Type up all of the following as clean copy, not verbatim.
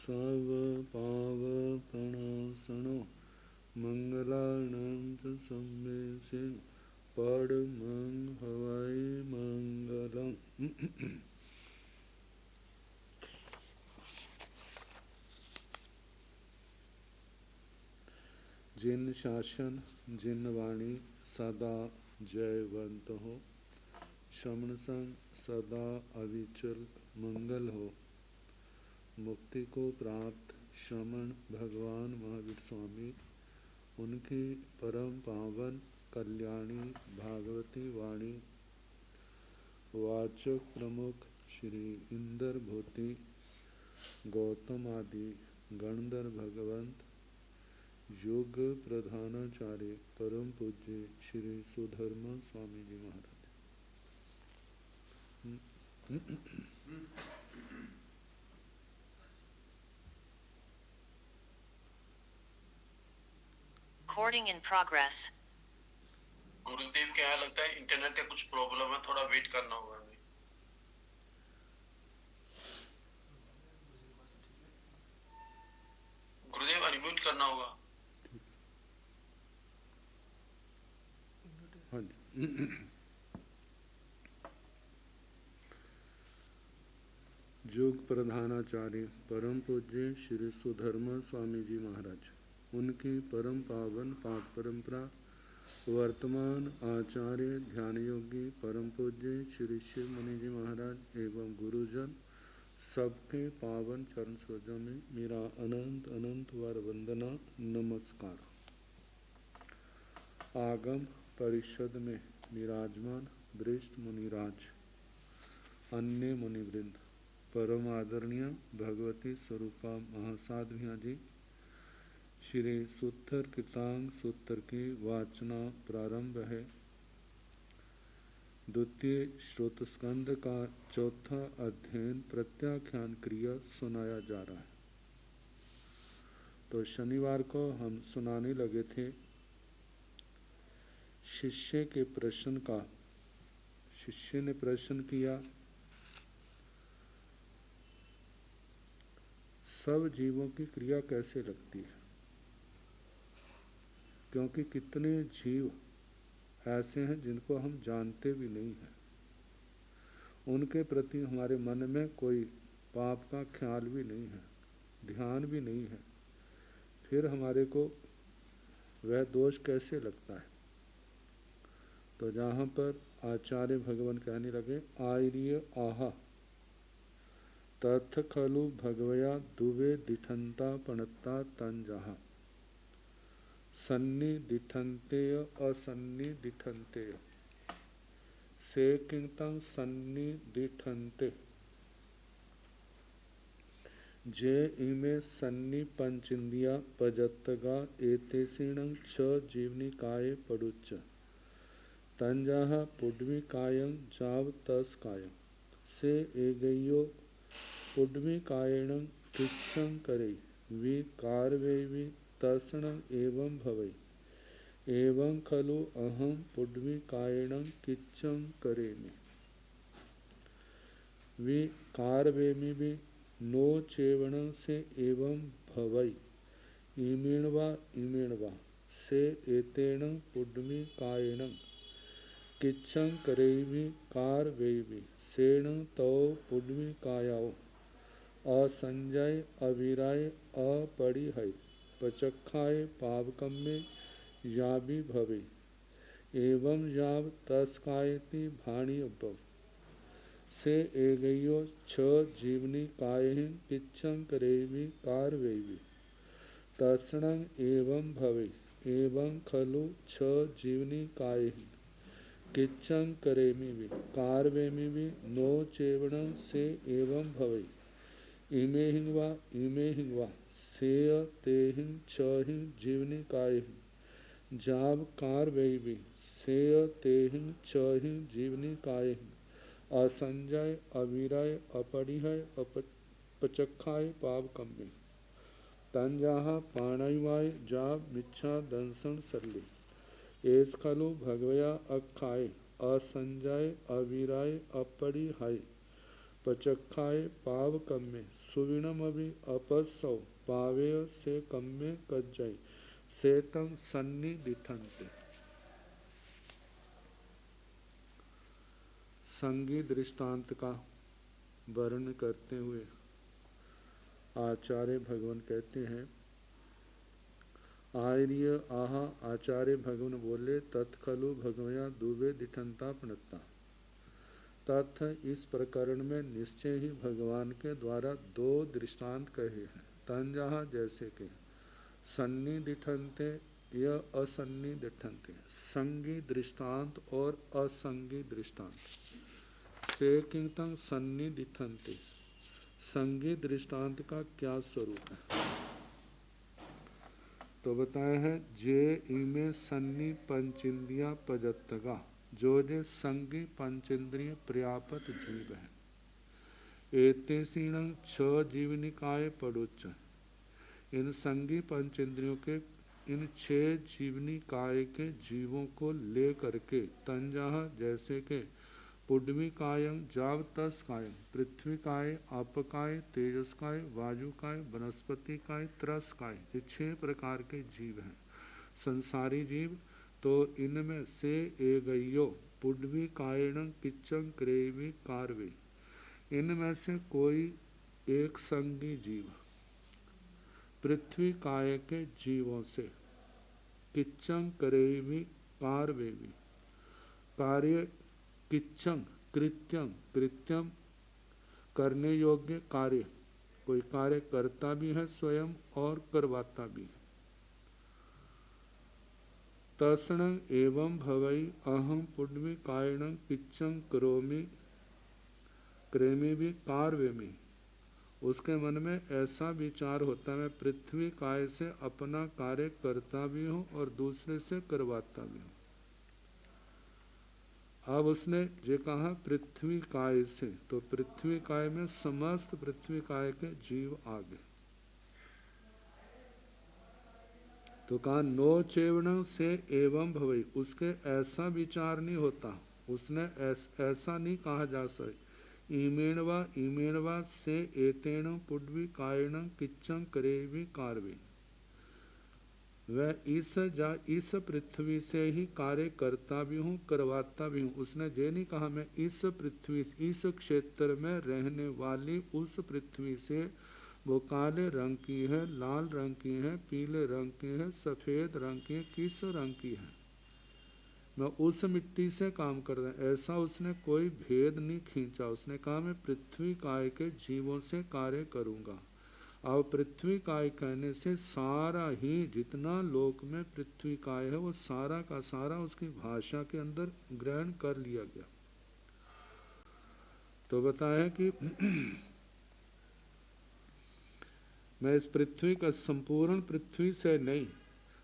सर्व पाव प्रणाशनो मंगलानां च सम्मेषेण परमं हवै मंगलम्। जिन शासन जिन वाणी सदा जयवंत हो, श्रवण संग सदा अविचल मंगल हो। मुक्ति को प्राप्त श्रमण भगवान महावीर स्वामी, उनकी परम पावन कल्याणी भागवती वाणी वाचक प्रमुख श्री इंद्र भूति गौतम आदि गणधर भगवंत योग प्रधानाचार्य परम पूज्य श्री सुधर्मा स्वामी जी महाराज। Recording in progress. गुरुदेव क्या लगता है इंटरनेट का कुछ प्रॉब्लम है, थोड़ा वेट करना होगा हमें। गुरुदेव अनम्यूट करना होगा। हाँ जी। योग प्रधानाचार्य परम पूज्य श्री सुधर्मा स्वामी जी महाराज, उनकी परम पावन पाठ परंपरा वर्तमान आचार्य ध्यान योगी परम पूज्य श्री शिव मुनि जी महाराज एवं गुरुजन सबके पावन चरण सरोजों में मेरा अनंत अनंत वार वंदना नमस्कार। आगम परिषद में विराजमान वरिष्ठ मुनिराज, अन्य मुनिवृंद, परम आदरणीय भगवती स्वरूपा महासाध्वियाँ जी, श्री सूत्र कृतांग सूत्र की वाचना प्रारंभ है। द्वितीय श्रोत स्कंद का चौथा अध्ययन प्रत्याख्यान क्रिया सुनाया जा रहा है। तो शनिवार को हम सुनाने लगे थे शिष्य के प्रश्न का। शिष्य ने प्रश्न किया, सब जीवों की क्रिया कैसे लगती है, क्योंकि कितने जीव ऐसे हैं जिनको हम जानते भी नहीं हैं, उनके प्रति हमारे मन में कोई पाप का ख्याल भी नहीं है, ध्यान भी नहीं है, फिर हमारे को वह दोष कैसे लगता है। तो जहाँ पर आचार्य भगवान कहने लगे, आर्य आहा तथ खलु भगवया दुवे दिठंता पणत्ता तन जहा सन्नि दिठंतेय असन्नि दिठंतेय से किंतम सन्नि दिठंते जे इमे सन्नि पंचिंदिया पजत्तगा एतेसिणं क्ष जीवनी काय पडुच्च तंजाहा पुड्वी कायं जाव तस कायं से एगयो पुड्वी कायणं किच्छं करे वि कारवेवि तर्षणं एवं भवै एवं खलु अहं पुड्वी कायणं किच्छं करेमि वि कारवेमि वि नो चेवणं से एवं भवै इमीणवा से एतेण पुड्वी कायणं किच्छं करेवि कारवेवि सेण तौ पुड्वी कायाओ असंजय अविराय अपरिहय पचक्षाय पावकम्मे यावि भवे एवं याव तस्कायति भाणी उपव से एगयो छ जीवनी कायहिं किच्छं करेवि कारवेवि तर्षणं एवं भवे एवं खलु छ जीवनी कायहिं किच्छं करेमि वि कारवेमि वि नो चेवणं से एवं भवे इमे हिंगवा सेय तेहिं छहिं जीवनी कायहिं जाव कारवेवि सेय तेहिं छहिं जीवनी कायहिं असंजय अविरय अपरिहय पचक्षाय पावकम्मे तंजाहा पाणिवाय जाव मिच्छा दंसन सरले एस खलु भगवया अखाय असंजय अविराय अपरिहाय पचक्षाए पाव कम्मे सुविणम अभी अपसौ पावेय से कम्मे कज्जय सेतम सन्निधिठन्ते। संगी दृष्टांत का वर्णन करते हुए आचार्य भगवान कहते हैं, आर्य आहा आचार्य भगवान बोले, तत्खलु भगवया दुबे दिठंता प्रणता। तथा इस प्रकरण में निश्चय ही भगवान के द्वारा दो दृष्टांत कहे हैं। तंजहा जैसे के सन्नी दिठंते या असन्नी दिठंते, संगी दृष्टांत और असंगी दृष्टांत। से किंतंग सन्नी दिठंते, संगी दृष्टांत का क्या स्वरूप है? तो बताया है, जे इमे सन्नी पंचेंद्रिया पजत्तगा, जो जे संगी पंचेंद्रिय पर्यापत जीव है। एते सीणं छ जीवनिकाय पड़ोच्च, इन संगी पंचेंद्रियों के इन 6 जीवनी काय के जीवों को ले करके तंजहा जैसे के पुड्वी कायं जावतस कायं, पृथ्वी काय, आप काय, तेजस काय, वायु काय, वनस्पति काय, त्रस काय, ये 6 प्रकार के जीव हैं संसारी जीव। तो इनमें से एगयो पुड्वी कायण किच्चं क्रेवी कार्वे, इनमें से कोई एक संगी जीव पृथ्वी काय के जीवों से किच्चं करेवी कार्वेवी, कार्य किच्चं कृत्यं, कृत्यम करने योग्य कार्य, कोई कार्य करता भी है स्वयं और करवाता भी है। तस्णं एवं भवई अहम पुड्वी कायणं किच्चं करोमि क्रेमी भी कार्वेमी, उसके मन में ऐसा विचार होता है, मैं पृथ्वी काय से अपना कार्य करता भी हूँ और दूसरे से करवाता भी हूँ। अब उसने ये कहा पृथ्वी काय से, तो पृथ्वी काय में समस्त पृथ्वी काय के जीव आ गए। तो कहा नो चेवण से एवं भवई, उसके ऐसा विचार नहीं होता, उसने ऐसा नहीं कहा जा सकता। ईमेणवा से एतेण पुड्वी कायण किच्चं करेवी कार्वे, वह इस पृथ्वी से ही कार्य करता भी हूँ करवाता भी हूँ। उसने ये नहीं कहा मैं इस पृथ्वी इस क्षेत्र में रहने वाली उस पृथ्वी से, वो काले रंग की है, लाल रंग की है, पीले रंग की है, सफ़ेद रंग की है, किस रंग की है, मैं उस मिट्टी से काम कर रहा हूँ, ऐसा उसने कोई भेद नहीं खींचा। उसने कहा मैं पृथ्वी काय के जीवों से कार्य करूँगा। अब पृथ्वी काय कहने से सारा ही जितना लोक में पृथ्वी काय है वो सारा का सारा उसकी भाषा के अंदर ग्रहण कर लिया गया। तो बताया कि मैं इस पृथ्वी का संपूर्ण पृथ्वी से नहीं,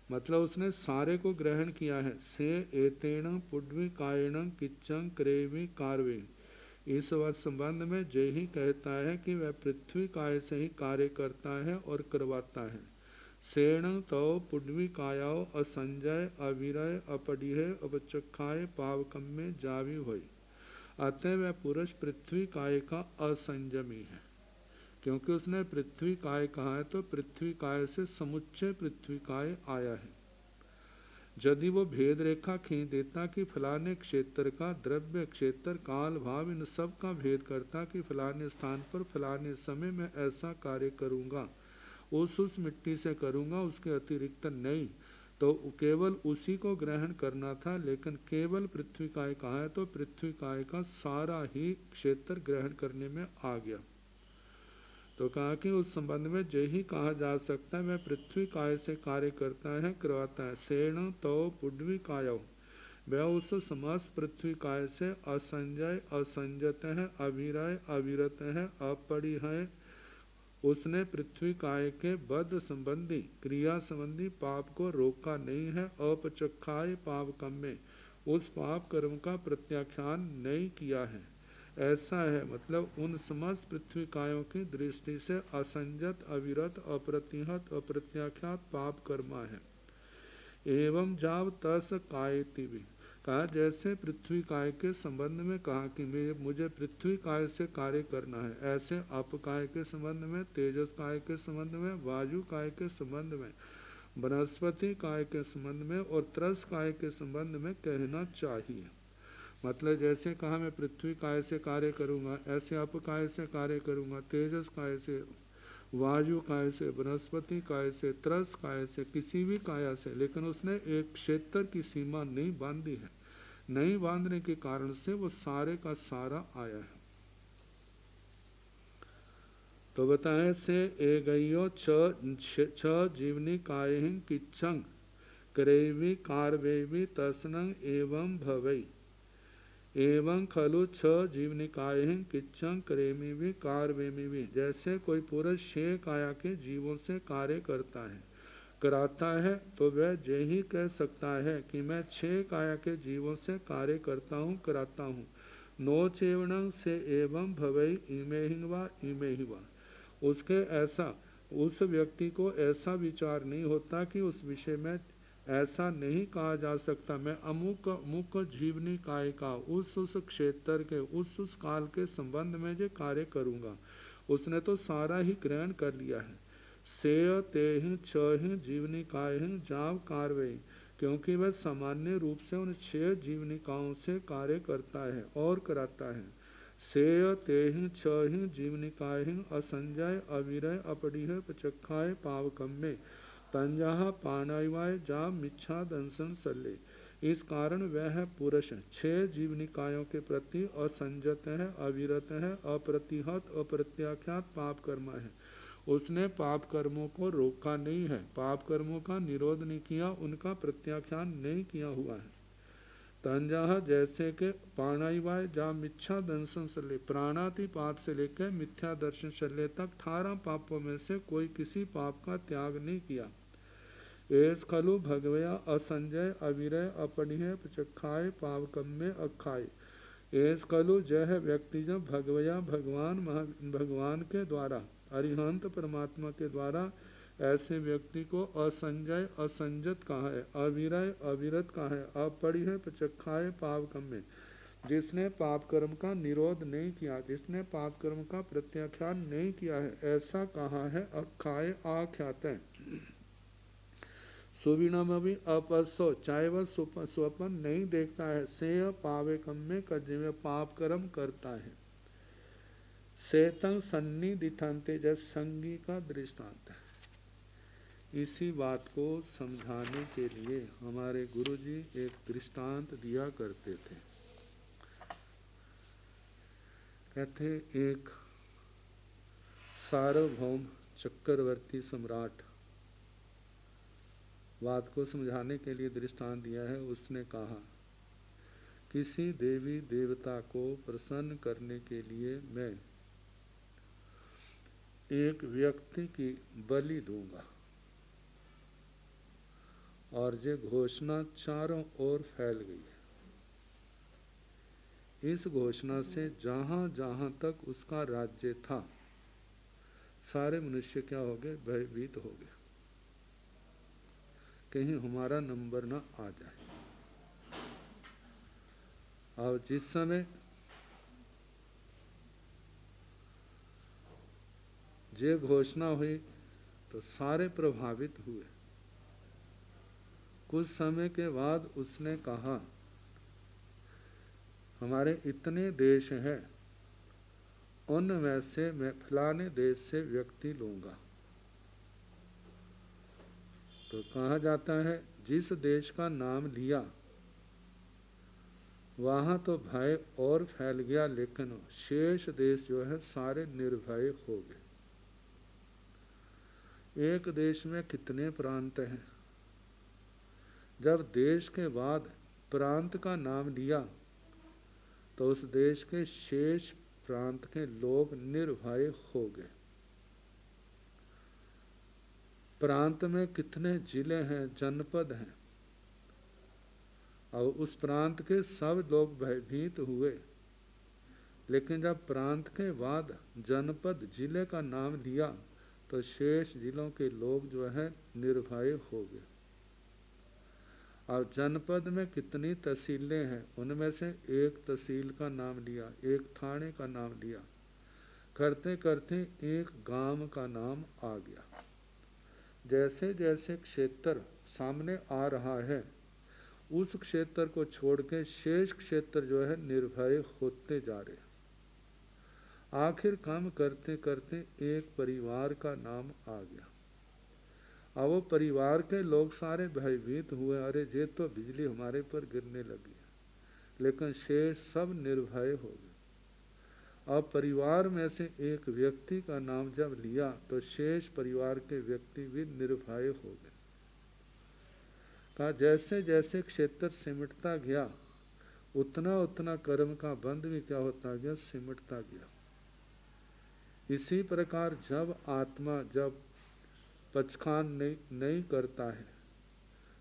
मतलब उसने सारे को ग्रहण किया है। से एतेण पुड्वी कायण किच्चं क्रेवी कार्वे, इस संबंध में जय ही कहता है कि वह पृथ्वी काय से ही कार्य करता है और करवाता है। सेण तो पुड्वी कायाओ असंजय अविरय अपडीह अपचक्षाए पावकम में जावी हुई, अतः वह पुरुष पृथ्वी काय का असंयमी है। क्योंकि उसने पृथ्वी काय कहा है तो पृथ्वी काय से समुच्चय पृथ्वी काय आया है। यदि वो भेद रेखा खींच देता कि फलाने क्षेत्र का द्रव्य क्षेत्र काल भाव इन सब का भेद करता कि फलाने स्थान पर फलाने समय में ऐसा कार्य करूँगा, उस मिट्टी से करूँगा, उसके अतिरिक्त नहीं, तो केवल उसी को ग्रहण करना था। लेकिन केवल पृथ्वी काय कहा है तो पृथ्वी काय का सारा ही क्षेत्र ग्रहण करने में आ गया। तो कहा कि उस संबंध में यही कहा जा सकता है मैं पृथ्वी काय से कार्य करता है करवाता है। सेण तो पुड्वी कायो, वह उस समस्त पृथ्वी काय से असंजय असंजत है, अविरय अविरत है, अपड़ी है। उसने पृथ्वी काय के बद्ध संबंधी क्रिया संबंधी पाप को रोका नहीं है। अपचक्षाए पाप कम में उस पाप कर्म का प्रत्याख्यान नहीं किया है। ऐसा है, मतलब उन समस्त पृथ्वी कायों की दृष्टि से असंजत अविरत अप्रतिहत अप्रत्याख्यात पाप कर्मा है। एवं जाव तस कायति भी, कहा जैसे पृथ्वी काय के संबंध में कहा कि मुझे पृथ्वी काय से कार्य करना है, ऐसे अप काय के संबंध में, तेजस काय के संबंध में, वायु काय के संबंध में, वनस्पति काय के संबंध में और त्रस काय के संबंध में कहना चाहिए। मतलब जैसे कहा मैं पृथ्वी काय से कार्य करूँगा, ऐसे अप काय से कार्य करूँगा, तेजस काय से, वायु काय से, वनस्पति काय से, त्रस काय से, किसी भी काया से, लेकिन उसने एक क्षेत्र की सीमा नहीं बांधी है। नहीं बांधने के कारण से वो सारे का सारा आया है। तो बताए से ए गयो छ जीवनी कायहिं किच्छं करेवि कारवेवि तस्नंग एवं भवई एवं खलु छ जीवनिकायहिं किच्छं करेमि भी कारवेमि भी। जैसे कोई पुरुष 6 काया के जीवों से कार्य करता है, कराता है, तो वह यही कह सकता है कि मैं 6 काया के जीवों से कार्य करता हूँ, कराता हूँ। नो चेवणं से एवं भवई इमे हिंगवा इमे हिवा। उसके ऐसा उस व्यक्ति को ऐसा विचार नहीं होता कि उस विषय में ऐसा नहीं कहा जा सकता मैं अमुक अमुक जीवनी काय का उस क्षेत्र के उस काल के संबंध में जो कार्य करूँगा। उसने तो सारा ही ग्रहण कर लिया है। सेय तेहि छहि जीवनी काय जाव कार्य, क्योंकि वह सामान्य रूप से उन 6 जीवनिकाओं से कार्य करता है और कराता है। सेय तेहि छहि जीवनिकाय असंजय अविरय अपरिह पचक्षाय पावकम्मे तंजाह पानायवाय जा मिच्छा दंसन सल्ले। इस कारण वह पुरुष 6 जीवनिकायों के प्रति असंजत है, अविरत है, अप्रतिहत अप्रत्याख्यात पाप कर्म है। उसने पाप कर्मों को रोका नहीं है, पाप कर्मों का निरोध नहीं किया, उनका प्रत्याख्यान नहीं किया हुआ है। तंजाह जैसे के पाणाइवाय जा मिथ्या दर्शन शल्य, प्राणातिपात से लेकर मिथ्या दर्शन शल्य तक 18 पापों में से कोई किसी पाप का त्याग नहीं किया। एस खलु भगवया असंजय अविरय अपनिह पचक्षाय पावकम्मे अखाय। एस खलु जय व्यक्ति जब भगवया भगवान के द्वारा अरिहंत परमात्मा के द्वारा ऐसे व्यक्ति को असंजय असंजत कहा है, अविरय अविरत कहा है, अपरिह पचक्षाय पावकम्मे जिसने पाप कर्म का निरोध नहीं किया, जिसने पाप कर्म का प्रत्याख्यान नहीं किया है, ऐसा कहा है। अखाय आख्यात है। सुविनम भी अपसो चाहे वह स्वपन नहीं देखता है, से पावे कम्मे जिम्मे पाप कर्म करता है। सेतंग सन्निधिठान्ते जैसे संगी का दृष्टांत है। इसी बात को समझाने के लिए हमारे गुरुजी एक दृष्टांत दिया करते थे। कहते एक सार्वभौम चक्रवर्ती सम्राट बात को समझाने के लिए दृष्टांत दिया है। उसने कहा किसी देवी देवता को प्रसन्न करने के लिए मैं एक व्यक्ति की बलि दूंगा, और ये घोषणा चारों ओर फैल गई है। इस घोषणा से जहां जहां तक उसका राज्य था सारे मनुष्य क्या हो गए, भयभीत हो गए, कहीं हमारा नंबर ना आ जाए। और जिस समय ये घोषणा हुई तो सारे प्रभावित हुए। कुछ समय के बाद उसने कहा हमारे इतने देश हैं, उनमें से मैं फलाने देश से व्यक्ति लूंगा। तो कहा जाता है जिस देश का नाम लिया वहां तो भय और फैल गया, लेकिन शेष देश जो है सारे निर्भय हो गए। एक देश में कितने प्रांत हैं, जब देश के बाद प्रांत का नाम लिया तो उस देश के शेष प्रांत के लोग निर्भय हो गए। प्रांत में कितने जिले हैं, जनपद हैं, और उस प्रांत के सब लोग भयभीत हुए। लेकिन जब प्रांत के बाद जनपद जिले का नाम लिया तो शेष जिलों के लोग जो है निर्भय हो गए। और जनपद में कितनी तहसीलें हैं, उनमें से एक तहसील का नाम लिया, एक थाने का नाम लिया, करते करते एक गांव का नाम आ गया। जैसे जैसे क्षेत्र सामने आ रहा है, उस क्षेत्र को छोड़ के शेष क्षेत्र जो है निर्भय होते जा रहे हैं। आखिर काम करते करते एक परिवार का नाम आ गया। अब वो परिवार के लोग सारे भयभीत हुए, अरे ये तो बिजली हमारे पर गिरने लगी है। लेकिन शेष सब निर्भय हो गए। अब परिवार में से एक व्यक्ति का नाम जब लिया तो शेष परिवार के व्यक्ति भी निर्भय हो गए। कहा जैसे जैसे क्षेत्र सिमटता गया, उतना उतना कर्म का बंध भी क्या होता गया, सिमटता गया। इसी प्रकार जब आत्मा जब पचखान नहीं करता है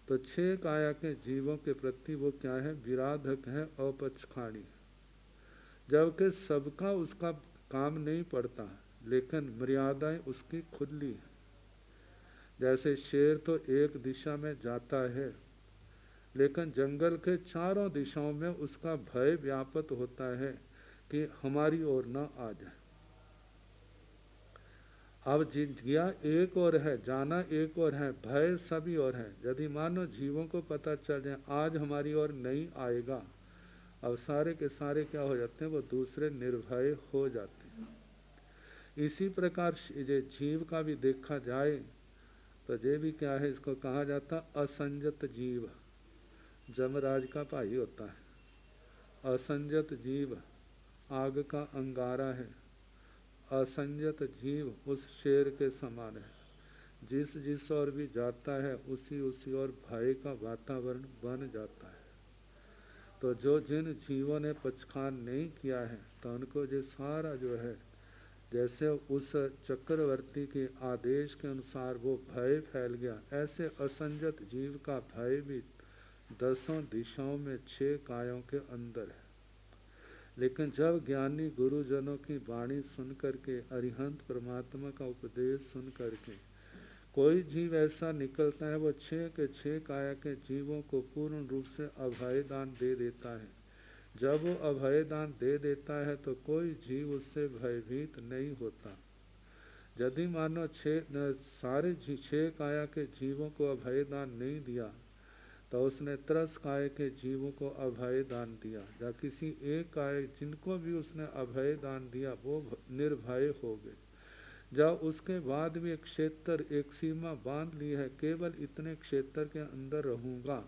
तो छह काया के जीवों के प्रति वो क्या है, विराधक है, अपचखानी है। जबकि सबका उसका काम नहीं पड़ता, लेकिन मर्यादाएं उसकी खुली है। जैसे शेर तो एक दिशा में जाता है, लेकिन जंगल के चारों दिशाओं में उसका भय व्याप्त होता है कि हमारी ओर न आ जाए। अब गया एक और है, जाना एक और है, भय सभी और है। यदि मानो जीवों को पता चल जाए आज हमारी ओर नहीं आएगा, अब सारे के सारे क्या हो जाते हैं, वो दूसरे निर्भय हो जाते हैं। इसी प्रकार ये जीव का भी देखा जाए तो ये भी क्या है, इसको कहा जाता असंजत जीव। जमराज का भाई होता है। असंजत जीव आग का अंगारा है। असंजत जीव उस शेर के समान है। जिस जिस ओर भी जाता है उसी उसी ओर भय का वातावरण बन जाता है। तो जो जिन जीवों ने पचखान नहीं किया है तो उनको ये सारा जो है, जैसे उस चक्रवर्ती के आदेश के अनुसार वो भय फैल गया, ऐसे असंजत जीव का भय भी दसों दिशाओं में छह कायों के अंदर है। लेकिन जब ज्ञानी गुरुजनों की वाणी सुन करके, अरिहंत परमात्मा का उपदेश सुन करके कोई जीव ऐसा निकलता है, वो छह के छह काया के जीवों को पूर्ण रूप से अभय दान दे देता है। जब वो अभय दान दे देता है तो कोई जीव उससे भयभीत नहीं होता। यदि मानो सारे छह काया के जीवों को अभय दान नहीं दिया तो उसने त्रस काय के जीवों को अभय दान दिया, या किसी एक काय जिनको भी उसने अभय दान दिया वो निर्भय हो गए। जब उसके बाद भी एक क्षेत्र, एक सीमा बांध ली है, केवल इतने क्षेत्र के अंदर रहूंगा।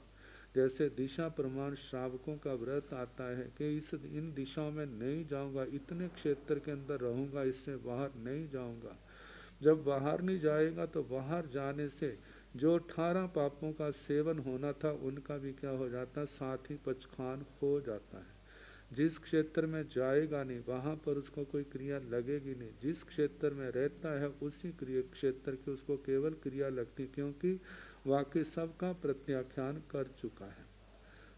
जैसे दिशा प्रमाण श्रावकों का व्रत आता है कि इन दिशाओं में नहीं जाऊंगा, इतने क्षेत्र के अंदर रहूंगा, इससे बाहर नहीं जाऊंगा। जब बाहर नहीं जाएगा तो बाहर जाने से जो 18 पापों का सेवन होना था उनका भी क्या हो जाता, साथ ही पचखान हो जाता है। जिस क्षेत्र में जाएगा नहीं वहाँ पर उसको कोई क्रिया लगेगी नहीं। जिस क्षेत्र में रहता है उसी क्षेत्र की उसको केवल क्रिया लगती, क्योंकि वाकई सबका प्रत्याख्यान कर चुका है।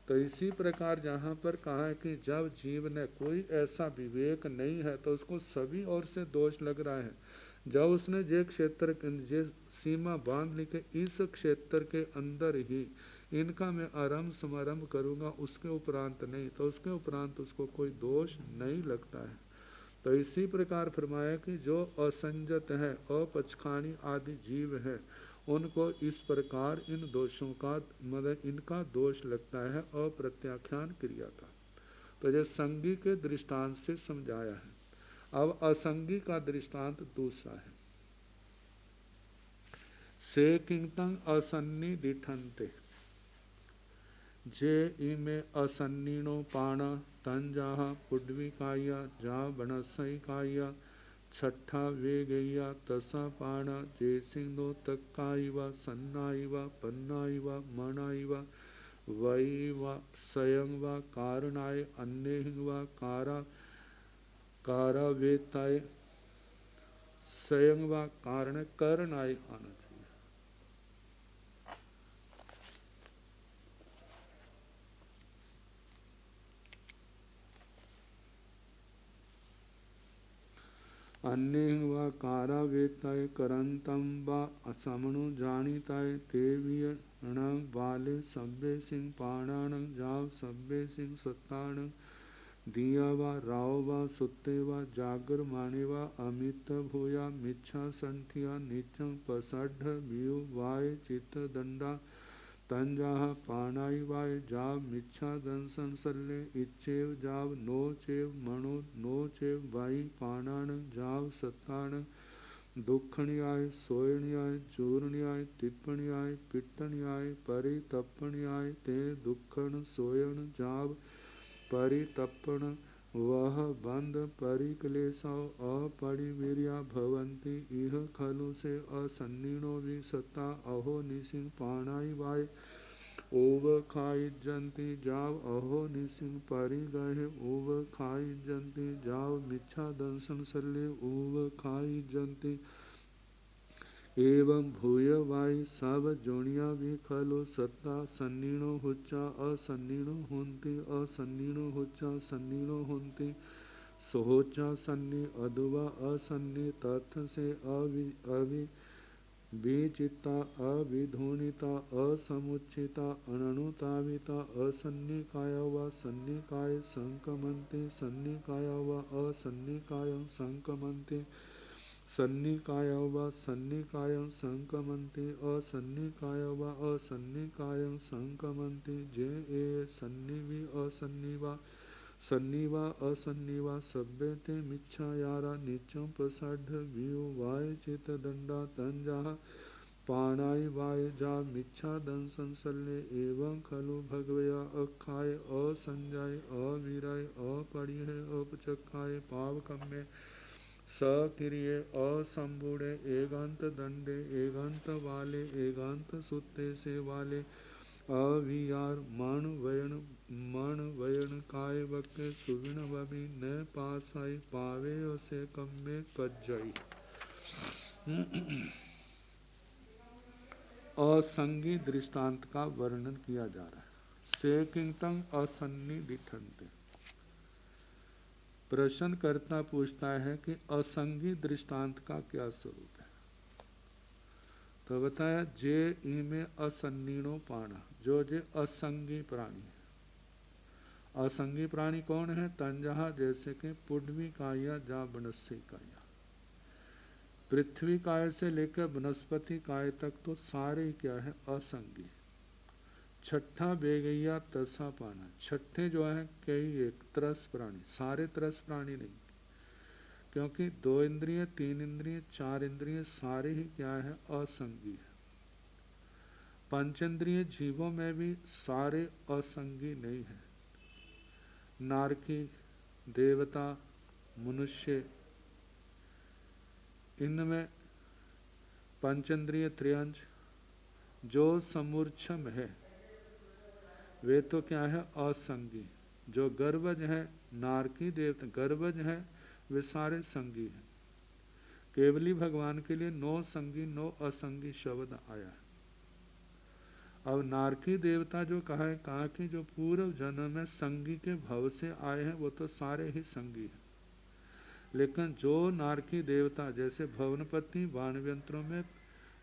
तो इसी प्रकार जहाँ पर कहा है कि जब जीव ने कोई ऐसा विवेक नहीं है तो उसको सभी ओर से दोष लग रहा है। जब उसने जे क्षेत्र जे सीमा बांध ली के इस क्षेत्र के अंदर ही इनका मैं आरंभ समारंभ करूँगा, उसके उपरांत नहीं, तो उसके उपरांत उसको कोई दोष नहीं लगता है। तो इसी प्रकार फरमाया कि जो असंजत है, अपचखानी आदि जीव है, उनको इस प्रकार इन दोषों का मतलब इनका दोष लगता है अप्रत्याख्यान क्रिया का। तो ये संगी के दृष्टांत से समझाया है। अब असंगी का दृष्टांत दूसरा है। से किंतंग असन्नी दिठन्ते जे इमे असन्निनो पाण तंजाह पुड्विकाया जा बनसैकाया छठा वेगैया तसा पाण जे सिंधो तक्काइवा सन्नाइवा पन्नाइवा मनाइवा वैवा स्वयं वा कारणाय अन्येहिवा कारावेताय स्वयं व कारण करणाय आना चाहिए। अन्येह वा कारा वेताय करंतम वा असमणु जानीताय ते वियण बाले सभ्य सिंह पाणाण जाव सभ्य सिंह सत्ताण दिया वा राव वा सुते वा जागर माने वा अमित भूया मिच्छा संठिया नीचं पसढ़ बियु वाय चित्त दंडा तंजाह पानाई वाय जाव मिच्छा दंसन सल्ले इच्छेव जाव नो चेव मणो नो चेव वाई पाणाण जाव सत्ताण दुखणियाय सोयणियाय चूर्णियाय तिप्पणियाय पिट्टणियाय परितप्पणियाय ते दुखण सोयण जाव परितप्पण वह बंध परिक्लेशौ अपरिवीर्या भवन्ति इह खलु से असन्निनो विसता अहो निसिंह पाणाई वाय ओव खाइजन्ति जाव अहो निसिंह परिगहे ओव खाइजन्ति जाव मिच्छा दंसन सल्ले ओव खाइजन्ति एवं भूय वाई सब जोनिया भी खलो सत्ता सन्नीणो हुच्चा असन्नीणो होन्ति असन्नीणो हुच्चा सन्नीणो होन्ति सोहोच्चा सन्नी अदुवा असन्नी तथ से अविचिता अविधूनिता असमुच्चिता अननुताविता असन्निकाय वा सन्निकाय संकमन्ति सन्निकाय वा असन्निकाय संकमन्ति सन्निकाय वा सन्निकाय संकमन्ति असन्निकाय वा असन्निकाय संकमन्ति जे ए सन्निवि असन्निवा असन्निवा सभ्यते मिच्छा यारा नीचं पसढ़ वियु वाय चित दंडा तंजाह पाणाई वाय जा मिच्छा दंसन सल्ले एवं खलु भगवया अखाय असंजाय अवीराय अपरिह अपचखाय पावकम्मे सकिरिये असंबूढ़े एकांत दंडे एकांत वाले एकांत सुते से वाले अवियार मन वयन काय वक्के सुविण बबी न पासाई पावे उसे कम्मे पज्जई। असंगी दृष्टांत का वर्णन किया जा रहा है। से किंतंग असन्नी दिठन्ते। प्रश्नकर्ता पूछता है कि असंगी दृष्टांत का क्या स्वरूप है। तो बताया जे इमे असन्नीणो पाणा, जो जे असंगी प्राणी है। असंगी प्राणी कौन है? तंजहा जैसे कि पुड्वी काया जा बनस्सी काया। पृथ्वी काय से लेकर वनस्पति काय तक तो सारे क्या है? असंगी। छठा बेगैया तसा पाना, छठे जो है कई एक त्रस प्राणी, सारे त्रस प्राणी नहीं, क्योंकि 2 इंद्रिय 3 इंद्रिय 4 इंद्रिय सारे ही क्या है? असंगी है। पंचेंद्रिय जीवों में भी सारे असंगी नहीं है। नारकी, देवता, मनुष्य, इनमें पंचेंद्रिय त्रियंश जो समूर्छम है वे तो क्या है? असंगी। जो गर्वज है, नारकी देवता गर्वज है, वे सारे संगी हैं। केवली भगवान के लिए 9 संगी 9 असंगी शब्द आया है। अब नारकी देवता जो कहा कि जो पूर्व जन्म में संगी के भव से आए हैं वो तो सारे ही संगी हैं। लेकिन जो नारकी देवता जैसे भवनपति वाणव्यंत्रों में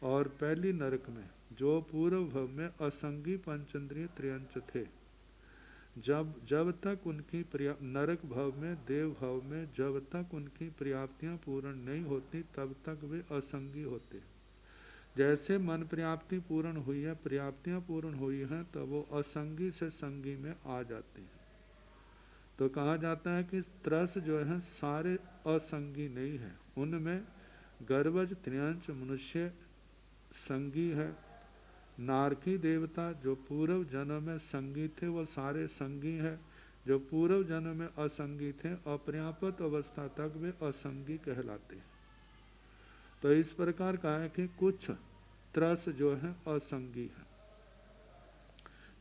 और पहली नरक में जो पूर्व भव में असंगी पंचेंद्रिय त्रियंश थे, जब तक उनकी नरक भव में देव भव में जब तक उनकी पर्याप्तियां पूर्ण नहीं होती तब तक वे असंगी होते। जैसे मन पर्याप्ति पूर्ण हुई है, पर्याप्तियां पूर्ण हुई हैं, तो वो असंगी से संगी में आ जाते हैं। तो कहा जाता है कि त्रस जो है सारे असंगी नहीं है, उनमें गर्वज त्रियंश मनुष्य संगी है। नारकी देवता जो पूर्व जन्म में संगी थे वो सारे संगी हैं। जो पूर्व जन्म में असंगी थे अपर्याप्त अवस्था तक वे असंगी कहलाते हैं। तो इस प्रकार कहा है कि कुछ त्रस जो है असंगी है।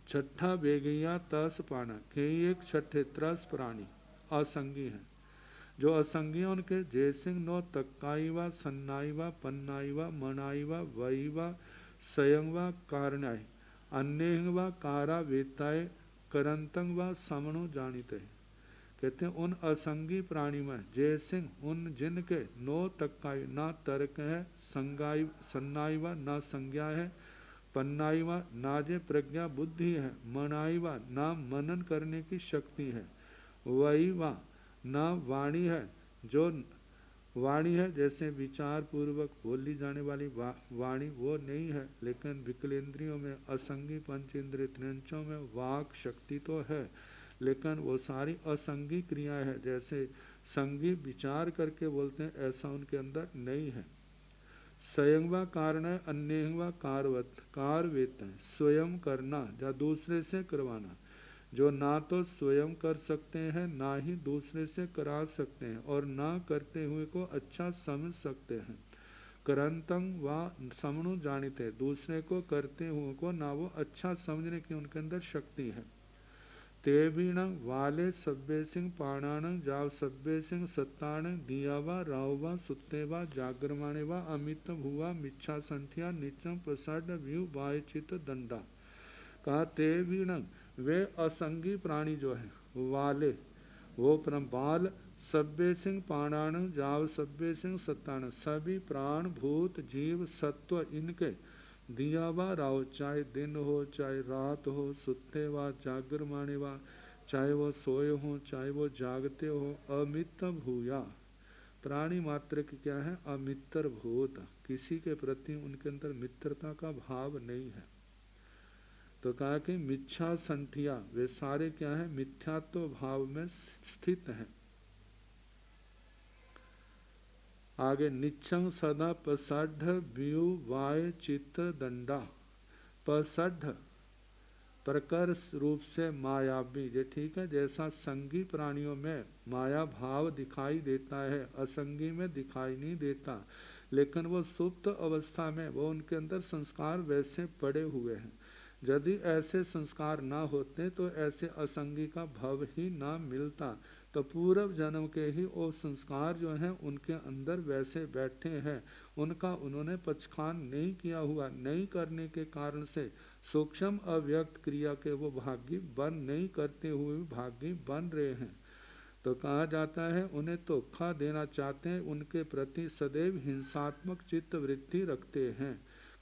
छठा बेगैया तस पाना, कई एक छठे त्रस प्राणी असंगी हैं। जो असंगी उनके जयसिंह नो तक्काईवा सन्नाईवा पन्नाईवा मनाईवा वईवा स्वयंवा कारणाय अन्यंगवा कारा वेताय करंतंगवा समणो जानिते, कहते हैं उन असंगी प्राणी में जैसे उन जिनके नो तक्काई ना तर्क है, संगाई सन्नाईवा ना संज्ञा है, पन्नाईवा ना जे प्रज्ञा बुद्धि है, मनाईवा ना मनन करने की शक्ति है, वहीवा ना वाणी है, जो वाणी है जैसे विचार पूर्वक बोली जाने वाली वाणी वो नहीं है, लेकिन विकलेंद्रियों में असंगी पंचेंद्रिय त्रियंचों में वाक शक्ति तो है, लेकिन वो सारी असंगी क्रियाएं हैं। जैसे संगी विचार करके बोलते हैं ऐसा उनके अंदर नहीं है। स्वयं व कारण है, अन्य व कारवेत है, स्वयं करना या दूसरे से करवाना, जो ना तो स्वयं कर सकते हैं ना ही दूसरे से करा सकते हैं और ना करते हुए को अच्छा समझ सकते हैं। करंतंग व समणु जानिते, दूसरे को करते हुए को ना वो अच्छा समझने की उनके अंदर शक्ति है। तेवीण वाले सब्बे सिंह पाणाण जाव सब्बे सिंह सत्ताण दियावा राववा सुत्तेवा जागरमाणेवा अमित भुआ मिच्छा संठिया निचम प्रसाद व्यू वायचित दंडा। कहा तेवीण वे असंगी प्राणी जो है वाले वो बाल सब्बे सिंह पाणाण जाव सब्बे सिंह सत्ताण, सभी प्राण भूत जीव सत्व इनके दिया वा राव, चाहे दिन हो चाहे रात हो, सुत्ते वा जागर माने वा, चाहे वो सोए हो चाहे वो जागते हो, अमित भूया प्राणी मात्र की क्या है अमित्र भूत, किसी के प्रति उनके अंदर मित्रता का भाव नहीं है। तो कहा कि मिच्छा संठिया वे सारे क्या है मिथ्यात्व भाव में स्थित हैं। आगे निच्छंग सदा पसढ़ व्यू वाय चित्त दंडा, पसढ़ प्रकर रूप से मायावी, ये ठीक है। जैसा संगी प्राणियों में माया भाव दिखाई देता है असंगी में दिखाई नहीं देता, लेकिन वो सुप्त अवस्था में वो उनके अंदर संस्कार वैसे पड़े हुए हैं। यदि ऐसे संस्कार ना होते तो ऐसे असंगी का भव ही ना मिलता, तो पूर्व जन्म के ही वो संस्कार जो हैं उनके अंदर वैसे बैठे हैं, उनका उन्होंने पक्षखान नहीं किया हुआ, नहीं करने के कारण से सूक्ष्म अव्यक्त क्रिया के वो भागी बन नहीं करते हुए भागी बन रहे हैं। तो कहा जाता है उन्हें धोखा देना चाहते हैं, उनके प्रति सदैव हिंसात्मक चित्त वृत्ति रखते हैं,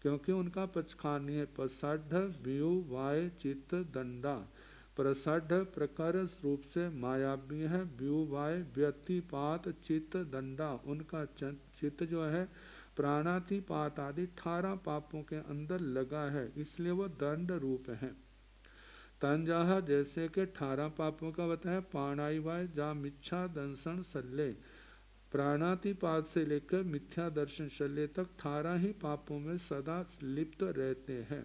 क्योंकि उनका पक्षखान नहीं है। पसढ़ व्यू वाय चित्त दंडा, प्रसढ़ प्रकार रूप से मायावी है, व्यूवाय व्यतिपात चित्त दंडा, उनका चित्त जो है प्राणातिपात आदि 18 पापों के अंदर लगा है, इसलिए वो दंड रूप है। तंजाह जैसे के 18 पापों का बताया, पाणाई वाय जा मिच्छा दंशन सल्ले, प्राणातिपात से लेकर मिथ्या दर्शन शल्य तक 18 ही पापों में सदा लिप्त रहते हैं।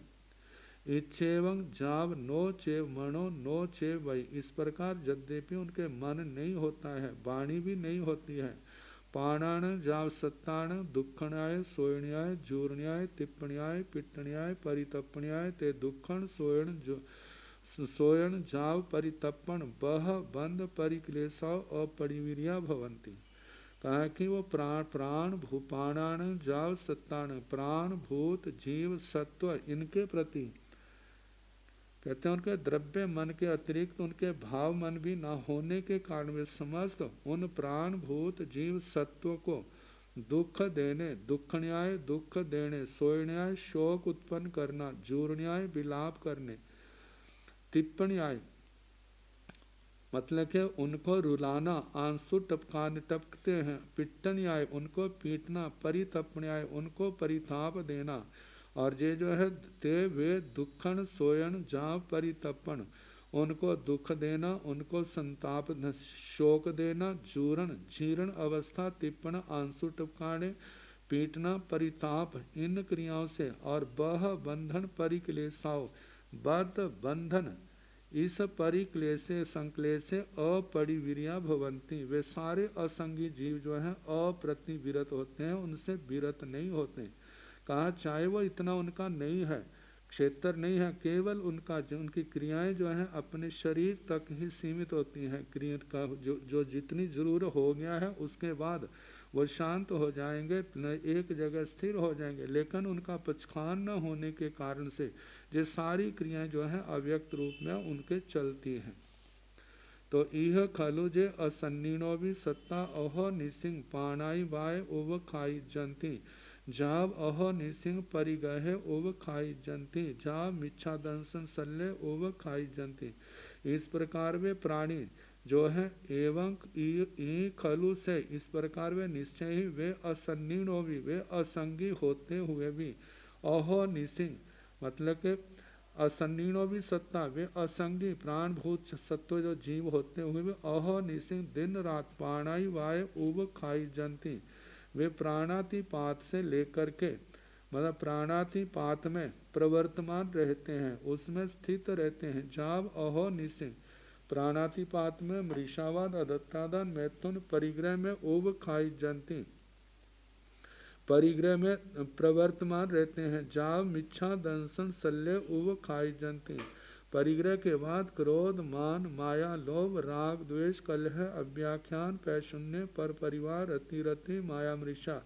इच्छेवं जाव नो चेव मनो नो चेव वही, इस प्रकार यद्यपि उनके मन नहीं होता है, वाणी भी नहीं होती है। पाणाण जाव सत्ताण दुखण्याय सोयण्याय जूर्ण्याय टिप्पण्याय पिट्टण्याय परितप्पण्याय ते दुखण सोयण जाव परितप्पण बह बंध परिक्लेशा अपरिवीर्या भवंती। कहा कि वो प्राण भूपाणान जाव सत्तान, प्राण भूत जीव सत्व इनके प्रति कहते हैं उनके द्रव्य मन के अतिरिक्त उनके भाव मन भी न होने के कारण वे समस्त उन प्राण भूत जीव सत्व को दुख देने, दुखण्याय दुख देने, सोयण्याय शोक उत्पन्न करना, जूर्ण्याय विलाप करने, टिप्पण्याय मतलब कि उनको रुलाना, आंसू टपकते हैं, पिट्टण्याय उनको पीटना, परितप्पण्याय उनको परिताप देना, और ये जो है ते वे दुखन सोयन जहाँ परितपन उनको दुख देना, उनको संताप शोक देना, जूरण जीर्ण अवस्था, तिप्पण आंसू टपकाने, पीटना, परिताप इन क्रियाओं से, और बह बंधन परिक्लेशाओ बद्ध बंधन इस परिक्लेशे संक्लेशे अपरिवीर्या भवंती, वे सारे असंगी जीव जो हैं अप्रतिविरत होते हैं, उनसे विरत नहीं होते। कहा चाहे वो इतना उनका नहीं है, क्षेत्र नहीं है, केवल उनका जो उनकी क्रियाएं जो हैं अपने शरीर तक ही सीमित होती हैं। क्रिया का जो जितनी जरूरत हो गया है उसके बाद वो शांत हो जाएंगे, एक जगह स्थिर हो जाएंगे, लेकिन उनका पक्षखान न होने के कारण से ये सारी क्रियाएं जो हैं अव्यक्त रूप में उनके चलती हैं। तो इह खलु जे असन्निनो भी सत्ता अह निसिंह पानाई बाय उव खाई जंती जाब अह निसिंह परिगहे उव खाई जंती जाब मिच्छा दंसन सल्ले उव खाई जंती। इस प्रकार वे प्राणी जो है एवं ई खलु से इस प्रकार वे निश्चय ही वे असन्निनो भी वे असंगी होते हुए भी अहो निसिंह मतलब के असन्निनो भी सत्ता वे असंगी प्राणभूत सत्व जो जीव होते हुए भी अहो निसिंह दिन रात पाणाई वाय उब खाई जंती वे प्राणातिपात से लेकर के मतलब प्राणातिपात में प्रवर्तमान रहते हैं, उसमें स्थित रहते हैं। जाब अहो निसिंह प्राणातिपात में मृषावाद अदत्तादान मैथुन परिग्रह में ओब खाई जंती परिग्रह में प्रवर्तमान रहते हैं। जाब मिच्छा दंसन शल्य उब खाई जंती परिग्रह के बाद क्रोध मान माया लोभ राग द्वेष कलह अव्याख्यान पैशून्य पर परिवार रतिरति माया मृषा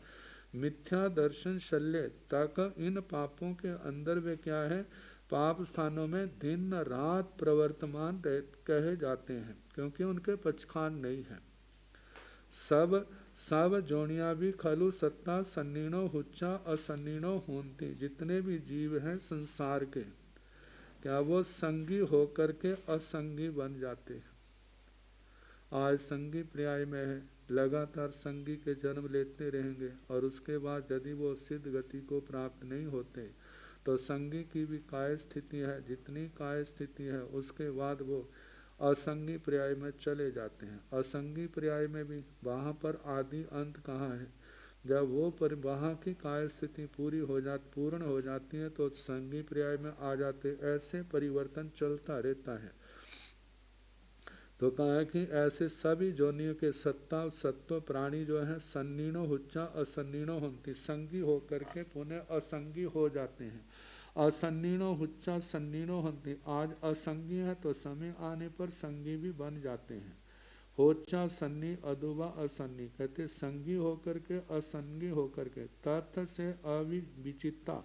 मिथ्या दर्शन शल्य तक इन पापों के अंदर वे क्या है पाप स्थानों में दिन रात प्रवर्तमान कहे जाते हैं, क्योंकि उनके पक्षखान नहीं है। सब जोनिया भी खलु सत्ता सन्नीनो हुच्चा असन्नीनो होंती जितने भी जीव हैं संसार के क्या वो संगी होकर के असंगी बन जाते हैं। आज संगी पर्याय में है, लगातार संगी के जन्म लेते रहेंगे और उसके बाद यदि वो सिद्ध गति को प्राप्त नहीं होते तो संगी की भी काय स्थिति है, जितनी काय स्थिति है उसके बाद वो असंगी पर्याय में चले जाते हैं। असंगी पर्याय में भी वहाँ पर आदि अंत कहाँ है, जब वो पर वहाँ की काय स्थिति पूर्ण हो जाती है तो संगी पर्याय में आ जाते। ऐसे परिवर्तन चलता रहता है। तो कहा है कि ऐसे सभी जोनियों के सत्ता सत्व प्राणी जो है सन्नीनो हुच्चा असन्नीनो होती संगी होकर के पुनः असंगी हो जाते हैं। असन्नीनो हुच्चा सन्नीनो होती आज असंगी है तो समय आने पर संगी भी बन जाते हैं। होच्चा सन्नी अदुबा असन्नी कहते संगी होकर के असंगी होकर के तर्थ से अविचिता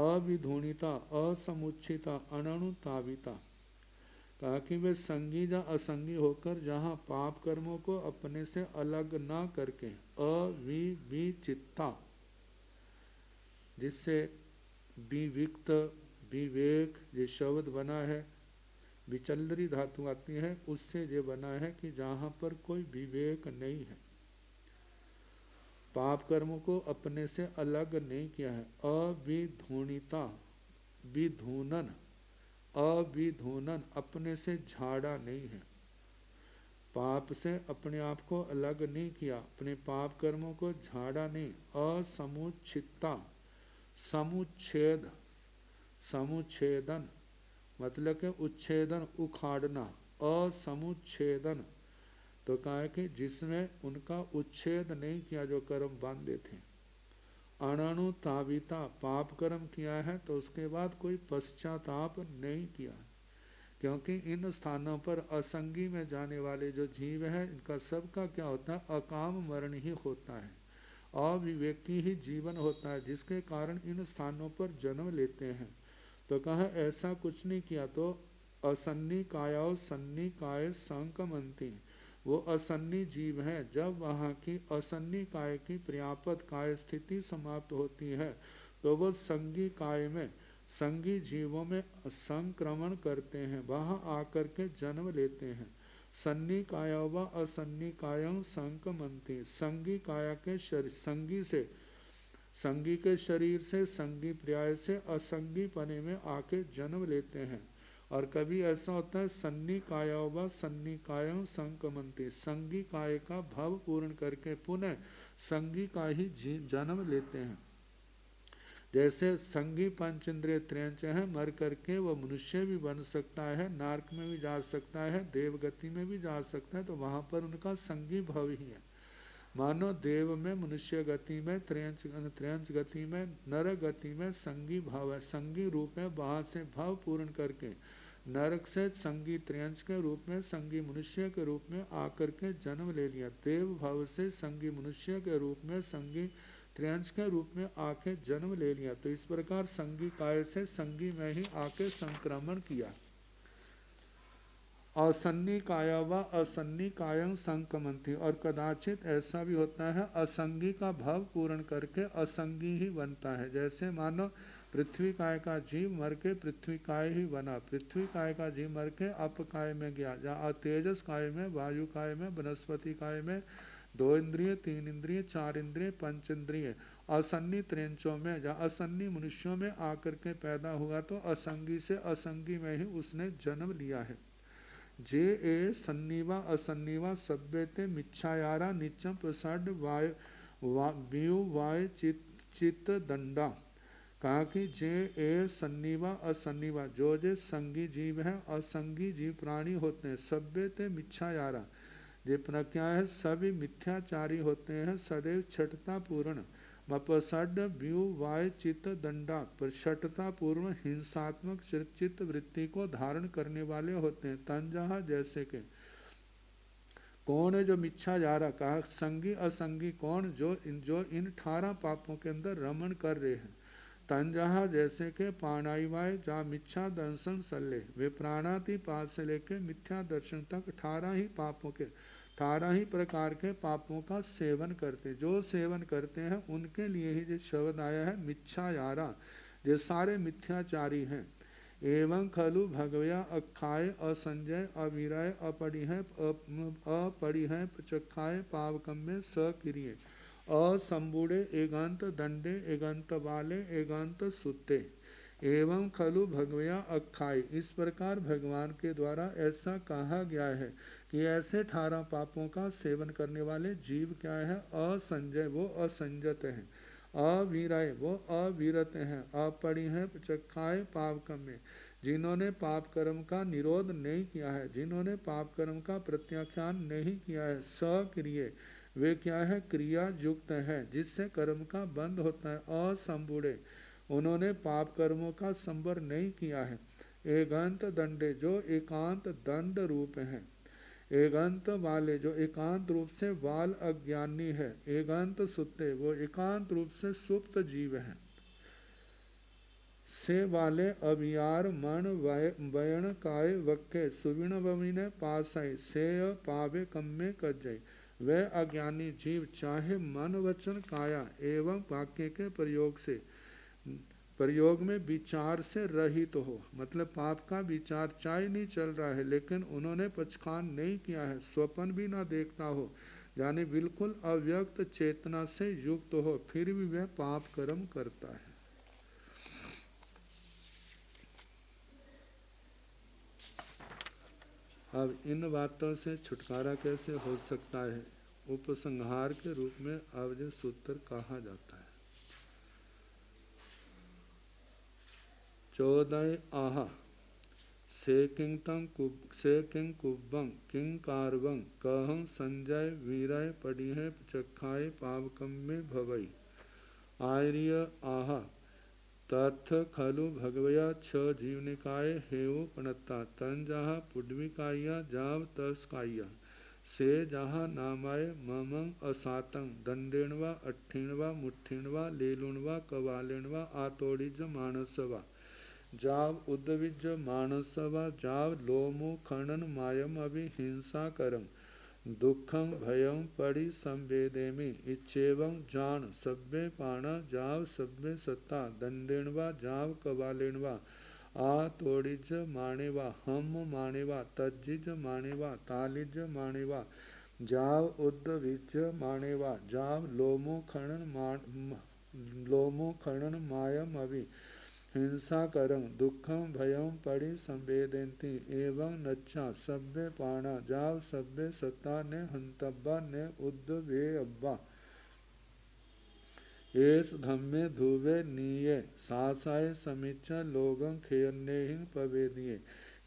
अविधूणिता असमुच्छिता अनणुताविता कहा कि वे संगी या असंगी होकर जहाँ पाप कर्मों को अपने से अलग ना करके अविचित्ता जिससे विविक्त विवेक ये शब्द बना है विचल्लरी धातु आती है उससे ये बना है कि जहाँ पर कोई विवेक नहीं है पाप कर्मों को अपने से अलग नहीं किया है। अविधूणिता विधूनन अविधूनन अपने से झाड़ा नहीं है, पाप से अपने आप को अलग नहीं किया, अपने पाप कर्मों को झाड़ा नहीं। असमुच्छिता समुच्छेद समुच्छेदन मतलब के उच्छेदन उखाड़ना असमुच्छेदन तो कहा है कि जिसमें उनका उच्छेद नहीं किया जो कर्म बांधे थे। अनणुताविता पाप कर्म किया है तो उसके बाद कोई पश्चाताप नहीं किया, क्योंकि इन स्थानों पर असंगी में जाने वाले जो जीव है इनका सबका क्या होता है अकाम मरण ही होता है, अविवेकी ही जीवन होता है, जिसके कारण इन स्थानों पर जन्म लेते हैं। तो कहा ऐसा कुछ नहीं किया तो असन्नी काया सन्नी काय संकमंती वो असन्नी जीव है। जब वहाँ की असन्नी काय की पर्याप्त काय स्थिति समाप्त होती है तो वो संगी काय में संगी जीवों में संक्रमण करते हैं, वहाँ आकर के जन्म लेते हैं। सन्नी काया व असन्नी कायं संकमंती संगी काया के संगी से संगी के शरीर से संगी पर्याय से असंगी पने में आके जन्म लेते हैं। और कभी ऐसा होता है सन्नी काया व सन्नी कायं संकमंती संगी काय का भव पूर्ण करके पुनः संगी का ही जन्म लेते हैं। जैसे संगी पंच इंद्रिय त्रयंच है, मर करके वो मनुष्य भी बन सकता है, नारक में भी जा सकता है, देवगति में भी जा सकता है, तो वहाँ पर उनका संगी भव ही है। मानो देव में मनुष्य गति में त्रयंच गति में नर गति में संगी भाव है, संगी रूप में वहाँ से भाव पूर्ण करके नरक से संगी त्रयंच के रूप में संगी मनुष्य के रूप में आकर के जन्म ले लिया। देव भाव से संगी मनुष्य के रूप में संगी त्रयंच के रूप में आके जन्म ले लिया। तो इस प्रकार संगी काय से संगी में ही आके संक्रमण किया। असन्नी काया व असन्नी कायं संकमंती, और कदाचित ऐसा भी होता है असंगी का भाव पूर्ण करके असंगी ही बनता है। जैसे मानो पृथ्वी काय का जीव मर के पृथ्वी काय ही बना, पृथ्वी काय का जीव मर के अप काय में गया, जहाँ तेजस काय में, वायु काय में, वनस्पति काय में, 2 इंद्रिय, 3 इंद्रिय, 4 इंद्रिय, 5 इंद्रिय, असन्नी त्रेंचों में, जहाँ असन्नी मनुष्यों में आकर के पैदा हुआ तो असंगी से असंगी में ही उसने जन्म लिया है। जे ए सन्निवा असन्निवा सभ्यते मिच्छायारा निचम प्रसाद वाय वाय चित दंडा। कहा कि जे ए सन्निवा असन्निवा, जो जे संगी जीव है असंगी जीव प्राणी होते हैं, सभ्यते मिच्छायारा, ये प्रज्ञा है सभी मिथ्याचारी होते हैं, सदैव छठता पूर्ण मपसड व्यू वाय चित्त दंडा, पर छठता पूर्ण हिंसात्मक चित्त वृत्ति को धारण करने वाले होते हैं। तंजहा जैसे के कौन है जो मिच्छा जा रहा, कहा संगी असंगी कौन, जो इन 18 पापों के अंदर रमण कर रहे हैं। तंजहा जैसे के पाणाईवाय जहाँ मिच्छा दर्शन सल्ले, वे प्राणातिपात से लेकर मिथ्या दर्शन तक 18 ही पापों के 18 ही प्रकार के पापों का सेवन करते, जो सेवन करते हैं उनके लिए ही जो शब्द आया है मिच्छा यारा, ये सारे मिथ्याचारी हैं। एवं खलु भगवया अखाय असंजय अवीराय अपरिहय चखाय पावकम में सक्रिय असंबूढ़े एकांत दंडे एकांत वाले एकांत सुते। एवं खलु भगवया अखाय, इस प्रकार भगवान के द्वारा ऐसा कहा गया है कि ऐसे 18 पापों का सेवन करने वाले जीव क्या है, असंजय वो असंजत हैं, अवीराय वो अवीरत हैं, अपरिहय चखाय पावकम में, जिन्होंने पाप कर्म का निरोध नहीं किया है, जिन्होंने पाप कर्म का प्रत्याख्यान नहीं किया है, सक्रिय वे क्या है क्रिया युक्त है, जिससे कर्म का बंध होता है, असंबूढ़े उन्होंने पाप कर्मों का संबर नहीं किया है, एकांत दंडे जो एकांत दंड रूप हैं, एकांत वाले जो एकांत रूप से वाल अज्ञानी है, एकांत सुते वो एकांत रूप से सुप्त जीव है, से वाले अभियार मन वयन काय वक्के सुविण बमिने पासाई से पावे कम्मे कजय। वह अज्ञानी जीव चाहे मन वचन काया एवं वाक्य के प्रयोग में विचार से रहित हो, मतलब पाप का विचार चाहे नहीं चल रहा है लेकिन उन्होंने पक्षखान नहीं किया है, स्वप्न भी ना देखता हो, यानी बिल्कुल अव्यक्त चेतना से युक्त हो, फिर भी वह पाप कर्म करता है। अब इन बातों से छुटकारा कैसे हो सकता है, उपसंहार के रूप में अब सूत्र कहा जाता है। 14 आह से किंग कुब्बं किंग कारवं कहं संजय वीरय पढ़िह चखाए पावकम में भवई। आर्य आह तथ खलु भगवया छ जीवनिकाय हेव पणत्ता तन जहा पुड्विकाया जाव तस्काया से जहा नामाय ममं असातं दंडेणवा अट्ठिणवा मुट्ठिणवा लेलुणवा कवालेणवा आतोड़िज मानसवा जाव उद्विज मानसवा जाव लोमो खनन मायम अभि हिंसा करम दुखं भयं परि संवेदेमि इच्छेवं जान सभ्य पाणा जाव सभ्य सत्ता दंडेणवा जाव कबालेणवा आ तोड़िज माणेवा हम माणेवा तज्जिज माणेवा तालिज माणेवा जाव उद्विज माणेवा जाव लोमो खनन मायम अभि हिंसा करं दुखम भयं परि संवेदन्ति एवं नच्छा सभ्य पाणा जाव सभ्य सत्ता ने हंतब्बा ने उद्वे अब्बा एस धम्मे धुवे नीये सासाय समीक्षा लोगं खेयन्नेहि पवेदिये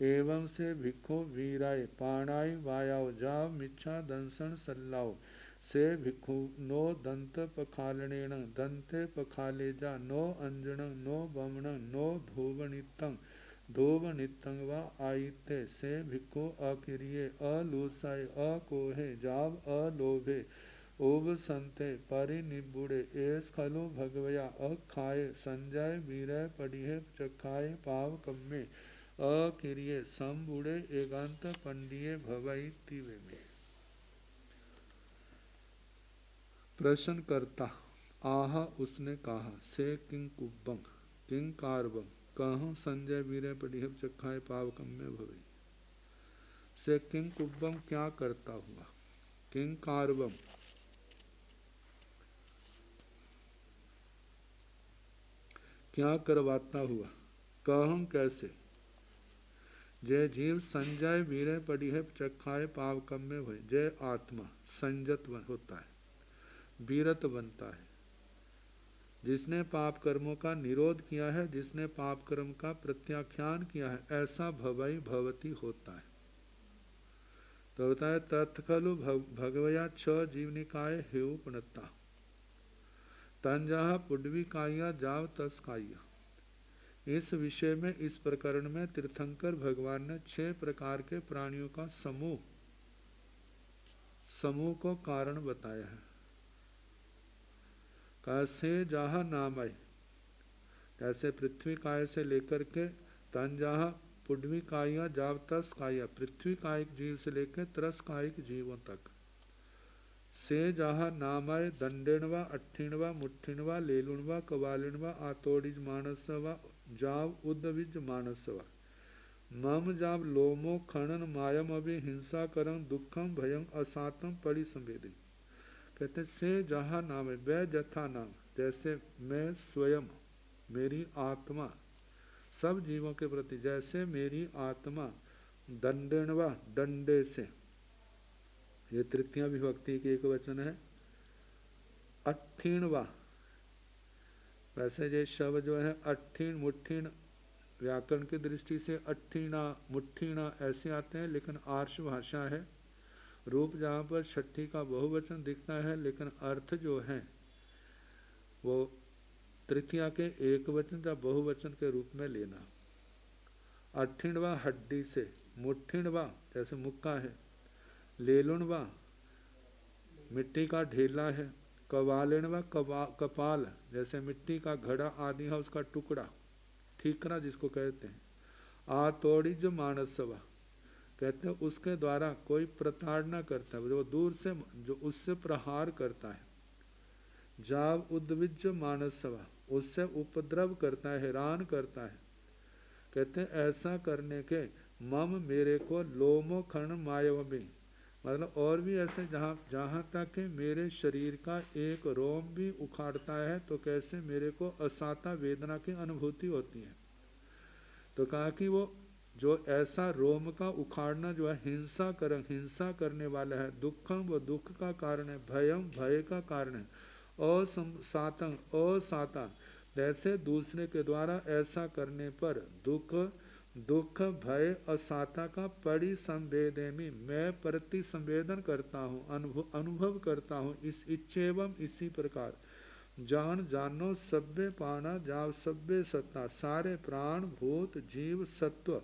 एवं से भिक्खो वीराय पाणाय वायाव जाव मिच्छा दंसन सल्लाव से भिक्खु नो दंत पखालनेण दंते पखालेजा नो अंजन नो बमण नो धूवनितं वा आयिते से भिक्खु अकिरिये अलूसाय अकोहे जाव अलोभे ओब संते परिनिबुड़े एस खलु भगवया अखाए संजय वीरय पढ़िहे चखाए पाव कम्मे अकिरिये समबुड़े एकांत पंडिये भवई तीवे में। प्रश्न करता आह उसने कहा से किंग कुब्बं किंग कारबं कहूँ संजय वीरे पढ़िए चखाए पावकम में भवई। से किंग कुब्बम क्या करता हुआ, किंग कारबम क्या करवाता हुआ, कहूँ कैसे। जय जीव संजय वीरे पढ़िए चखाए पावकम में भय। जय आत्मा संजत होता है, वीरत बनता है, जिसने पाप कर्मों का निरोध किया है, जिसने पाप कर्म का प्रत्याख्यान किया है, ऐसा भवई भवती होता है। तो होता है तत्खलु भगवया छ जीवनिकाय हेउ पुनता तंजहा पुडवी काया जाव तस काया। इस विषय में इस प्रकरण में तीर्थंकर भगवान ने 6 प्रकार के प्राणियों का समूह को कारण बताया है। कैसे जहा नामय जैसे पृथ्वी काय से लेकर के तंजहा पुडवी काया जाव तस काया, पृथ्वी कायिक जीव से लेकर तरस कायिक जीवों तक। से जहा नामय दंडेणवा अट्ठिणवा मुट्ठिणवा लेलुणवा कवालिणवा आतोड़िज मानसवा जाव उद्विज मानसवा मम जाव लोमो खनन मायम अभि हिंसा करं दुखम भयं असातम परि संवेदी। कहते से जहा नाम है वह जथा नाम, जैसे मैं स्वयं मेरी आत्मा सब जीवों के प्रति, जैसे मेरी आत्मा दंडेणवा दंडे से, ये तृतीया विभक्ति की एक वचन है। अट्ठीणवा वैसे ये शब्द जो है अट्ठीण मुट्ठीण व्याकरण की दृष्टि से अट्ठीणा मुट्ठीणा ऐसे आते हैं, लेकिन आर्ष भाषा है। रूप जहाँ पर छठी का बहुवचन दिखता है, लेकिन अर्थ जो है वो तृतीया के एक वचन या बहुवचन के रूप में लेना। अट्ठिणवा हड्डी से, मुट्ठिणवा जैसे मुक्का है, लेलुणवा मिट्टी का ढेला है, कवालिणवा कपाल जैसे मिट्टी का घड़ा आदि है उसका टुकड़ा, ठीकरा जिसको कहते हैं। आतोड़िज मानसवा कहते हैं उसके द्वारा कोई प्रताड़ना करता है, जो दूर से जो उससे प्रहार करता है। जाव उद्विज मानसवा उससे उपद्रव करता है, हैरान करता है। कहते हैं ऐसा करने के मम मेरे को लोमो खण मायवमी, मतलब और भी ऐसे जहाँ तक कि मेरे शरीर का एक रोम भी उखाड़ता है तो कैसे मेरे को असाता वेदना की अनुभूति होती है। तो कहा कि वो जो ऐसा रोम का उखाड़ना जो है हिंसा करने वाला है, दुखम वो दुख का कारण है, भयम भय का कारण है, असाता जैसे दूसरे के द्वारा ऐसा करने पर दुख भय असाता का परि संवेदेमी मैं प्रति संवेदन करता हूँ, अनुभव करता हूँ। इस इच्छेवम इसी प्रकार जानो सभ्य पाना जाव सभ्य सत्ता, सारे प्राण भूत जीव सत्व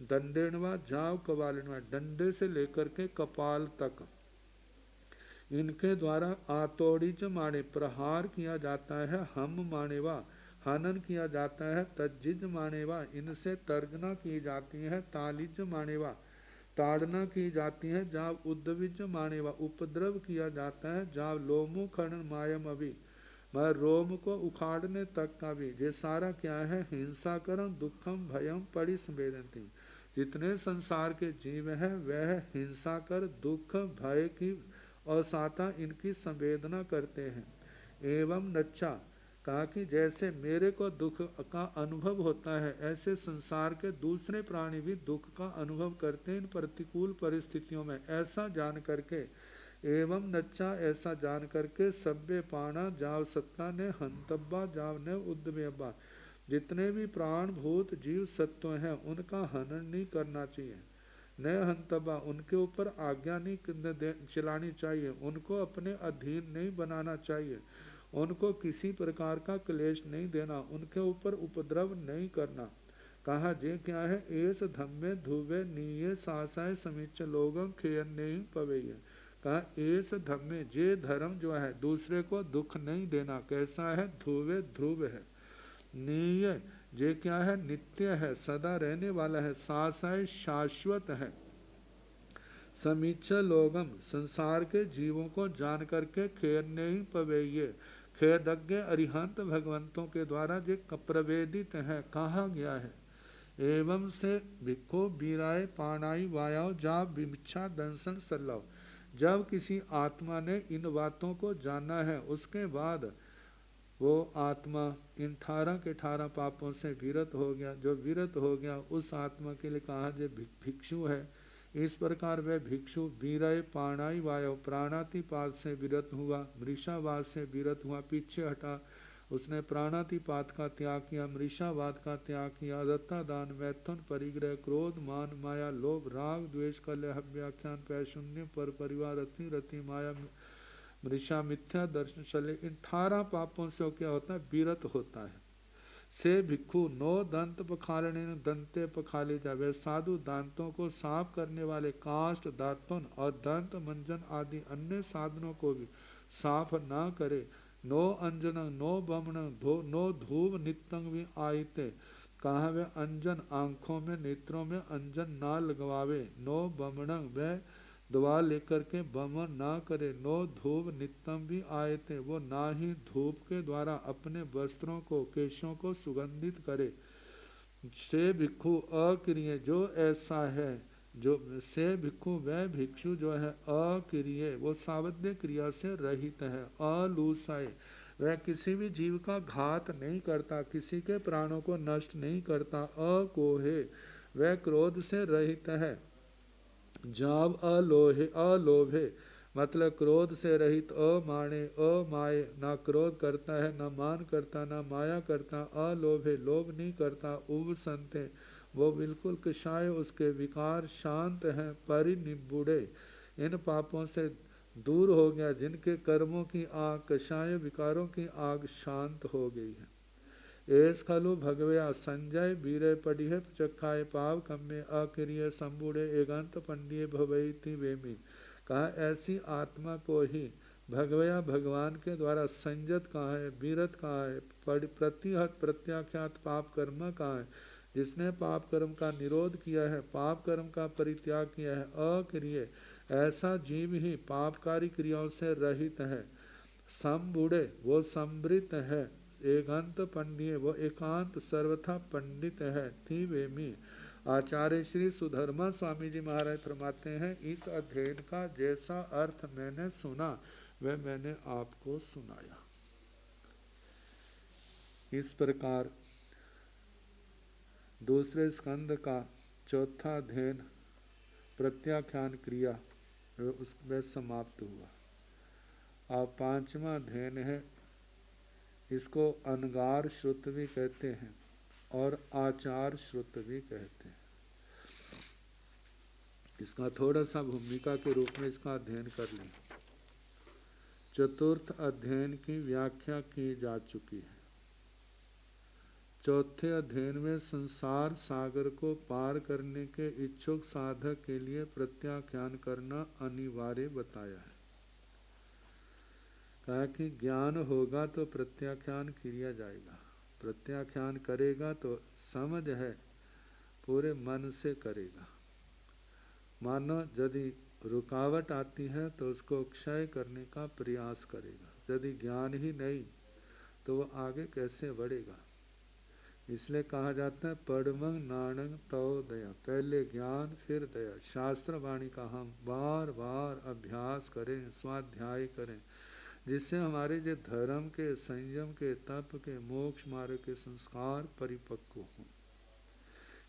दंडेणवा जाव कपालिणवा डंडे से लेकर के कपाल तक इनके द्वारा आतोड़िज माने प्रहार किया जाता है, हम मानेवा हनन किया जाता है, तज्जिज मानेवा इनसे तर्जना की जाती है, तालिज मानेवा ताड़ना की जाती है, जाव उद्विज मानेवा उपद्रव किया जाता है, जाव लोमो खनन मायम अभी मैं रोम को उखाड़ने तक का भी। ये सारा क्या है, हिंसा करम दुखम भयम परि संवेदनती। जितने संसार के जीव है वह हिंसा कर दुख भय की असाता इनकी संवेदना करते हैं। एवं नच्चा कहा कि जैसे मेरे को दुख का अनुभव होता है, ऐसे संसार के दूसरे प्राणी भी दुख का अनुभव करते हैं इन प्रतिकूल परिस्थितियों में। ऐसा जान करके एवं नच्चा ऐसा जान करके सभ्य पाना जाव सत्ता ने हंतब्बा जाव ने उद्यमेबा जितने भी प्राण भूत जीव सत्व हैं उनका हनन नहीं करना चाहिए, न हंतब्बा उनके ऊपर आज्ञा नहीं चलानी चाहिए, उनको अपने अधीन नहीं बनाना चाहिए, उनको किसी प्रकार का क्लेश नहीं देना, उनके ऊपर उपद्रव नहीं करना। कहा जे क्या है, एस धम्मे धुवे नीये सासाय समीच लोगों खेयन नहीं पवेय। कहा एस धम्मे जे धर्म जो है दूसरे को दुख नहीं देना, कैसा है, ध्रुवे ध्रुव है, नीय जे क्या है, नित्य है, सदा रहने वाला है, सासाय शाश्वत है। समीक्षा लोगम, संसार के जीवों को जान करके खेर नहीं पवेये, खेदज्ञ अरिहंत भगवंतों के द्वारा जे प्रवेदित है, कहा गया है। एवं से भिक्खो बीराय पानाई वायाव जा विमिच्छा दंसन सल्लव। जब किसी आत्मा ने इन बातों को जाना है, उसके बाद वो आत्मा इन 18 के 18 पापों से विरत हो गया। जो विरत हो गया उस आत्मा के लिए कहा जो भिक्षु है। इस प्रकार वह भिक्षु वीरय पाणाई वायव, प्राणातिपात से विरत हुआ, मृषावाद से विरत हुआ, पीछे हटा, उसने प्राणातिपात का त्याग किया, मृषावाद का त्याग किया, दत्ता दान, मैथुन, परिग्रह, क्रोध, मान, माया, लोभ, राग, द्वेष, कलह, व्याख्यान, पैशून्य, पर परिवार, रति रति, माया, मृषा, मिथ्या दर्शन, चले, इन 18 पापों से क्या होता है, विरत होता है। से भिक्खु नो दंत पखालने दंते पखाले जावे, साधु दांतों को साफ करने वाले काष्ठ, दातुन और दंत मंजन आदि अन्य साधनों को भी साफ ना करे। नो अंजन नो बमन नो धूप नित्यंग भी आयते, कहा वे अंजन आंखों में नेत्रों में अंजन ना लगवावे। नो बमणंग वह दवा लेकर के बमन ना करे। नो धूप नित्यम भी आए थे, वो ना ही धूप के द्वारा अपने वस्त्रों को केशों को सुगंधित करे। से भिक्षु अक्रिय जो ऐसा है, जो से भिक्षु वह भिक्षु जो है अक्रिय, वो सावध्य क्रिया से रहित है। अलूसाय वह किसी भी जीव का घात नहीं करता, किसी के प्राणों को नष्ट नहीं करता। अकोहे वह क्रोध से रहित है। जाब अलोभे मतलब क्रोध से रहित। अमाणे अमाये ना क्रोध करता है, ना मान करता, ना माया करता। अलोभे लोभ नहीं करता। उब संते वो बिल्कुल कषाय, उसके विकार शांत हैं। परिनिबुड़े इन पापों से दूर हो गया, जिनके कर्मों की आग कषाय विकारों की आग शांत हो गई है। एस खलु भगवया संजय बीरे पढ़िए चखाए पाव कम्मे अक्रिय संबूढ़े एगंत पंडिये भवैति वेमी। कहा ऐसी आत्मा को ही भगवया भगवान के द्वारा संजत कहा है, बीरत कहा है, प्रतिहत प्रत्याख्यात पाप कर्म कहा है, जिसने पाप कर्म का निरोध किया है, पाप कर्म का परित्याग किया है। अक्रिय ऐसा जीव ही पापकारी क्रियाओं से रहित है। संबूढ़े वो समृत है। एकांत पंडित वो एकांत सर्वथा पंडित है। थी वेमी आचार्य श्री सुधर्मा स्वामी जी महाराज फरमाते हैं, इस अध्ययन का जैसा अर्थ मैंने सुना वह मैंने आपको सुनाया। इस प्रकार दूसरे स्कंद का चौथा अध्ययन प्रत्याख्यान क्रिया उसमें समाप्त हुआ। अब पांचवा अध्ययन है, इसको अनगार श्रुत भी कहते हैं और आचार श्रुत भी कहते हैं। इसका थोड़ा सा भूमिका के रूप में इसका अध्ययन कर लें। चतुर्थ अध्ययन की व्याख्या की जा चुकी है। चौथे अध्ययन में संसार सागर को पार करने के इच्छुक साधक के लिए प्रत्याख्यान करना अनिवार्य बताया है। कहा कि ज्ञान होगा तो प्रत्याख्यान किया जाएगा, प्रत्याख्यान करेगा तो समझ है पूरे मन से करेगा। मानो यदि रुकावट आती है तो उसको क्षय करने का प्रयास करेगा। यदि ज्ञान ही नहीं तो वो आगे कैसे बढ़ेगा। इसलिए कहा जाता है पढ़मंग नाणंग तो दया, पहले ज्ञान फिर दया। शास्त्र वाणी का हम बार बार अभ्यास करें, स्वाध्याय करें, जिससे हमारे जो धर्म के, संयम के, तप के, मोक्ष मार्ग के संस्कार परिपक्व हों।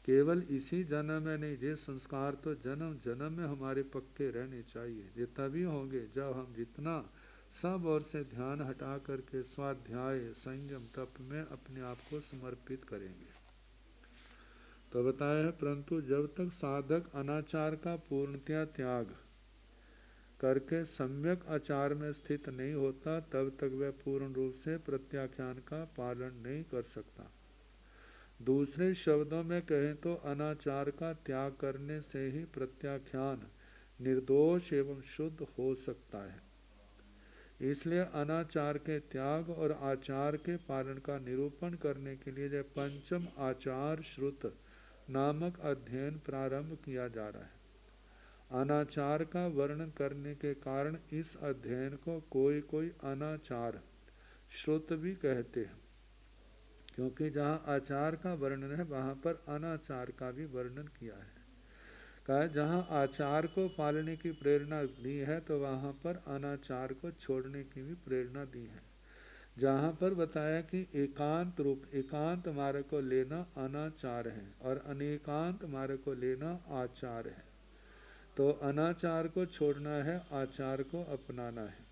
केवल इसी जन्म में नहीं, ये संस्कार तो जन्म जन्म में हमारे पक्के रहने चाहिए। ये तभी होंगे जब हम जितना सब ओर से ध्यान हटा करके स्वाध्याय, संयम, तप में अपने आप को समर्पित करेंगे। तो बताया है, परंतु जब तक साधक अनाचार का पूर्णतया त्याग करके सम्यक आचार में स्थित नहीं होता, तब तक वह पूर्ण रूप से प्रत्याख्यान का पालन नहीं कर सकता। दूसरे शब्दों में कहें तो अनाचार का त्याग करने से ही प्रत्याख्यान निर्दोष एवं शुद्ध हो सकता है। इसलिए अनाचार के त्याग और आचार के पालन का निरूपण करने के लिए जो पंचम आचार श्रुत नामक अध्ययन प्रारंभ किया जा रहा है। अनाचार का वर्णन करने के कारण इस अध्ययन को कोई कोई अनाचार श्रुत भी कहते हैं, क्योंकि जहाँ आचार का वर्णन है वहाँ पर अनाचार का भी वर्णन किया है। कहा जहाँ आचार को पालने की प्रेरणा दी है तो वहाँ पर अनाचार को छोड़ने की भी प्रेरणा दी है। जहाँ पर बताया कि एकांत रूप एकांत मार्ग को लेना अनाचार है और अनेकांत मार्ग को लेना आचार है, तो अनाचार को छोड़ना है, आचार को अपनाना है।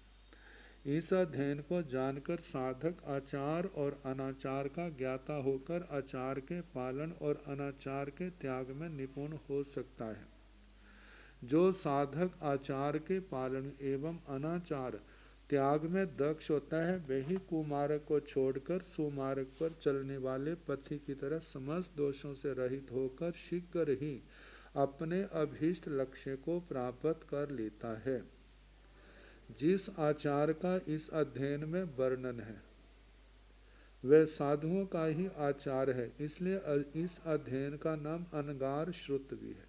इस अध्ययन को जानकर साधक आचार और अनाचार का ज्ञाता होकर आचार के पालन और अनाचार के त्याग में निपुण हो सकता है। जो साधक आचार के पालन एवं अनाचार त्याग में दक्ष होता है वही कुमार्ग को छोड़कर सुमार्ग पर चलने वाले पथी की तरह समस्त दोषों से रहित होकर शीघ्र ही अपने अभीष्ट लक्ष्य को प्राप्त कर लेता है। जिस आचार का इस अध्ययन में वर्णन है वह साधुओं का ही आचार है, इसलिए इस अध्ययन का नाम अनगार श्रुत भी है।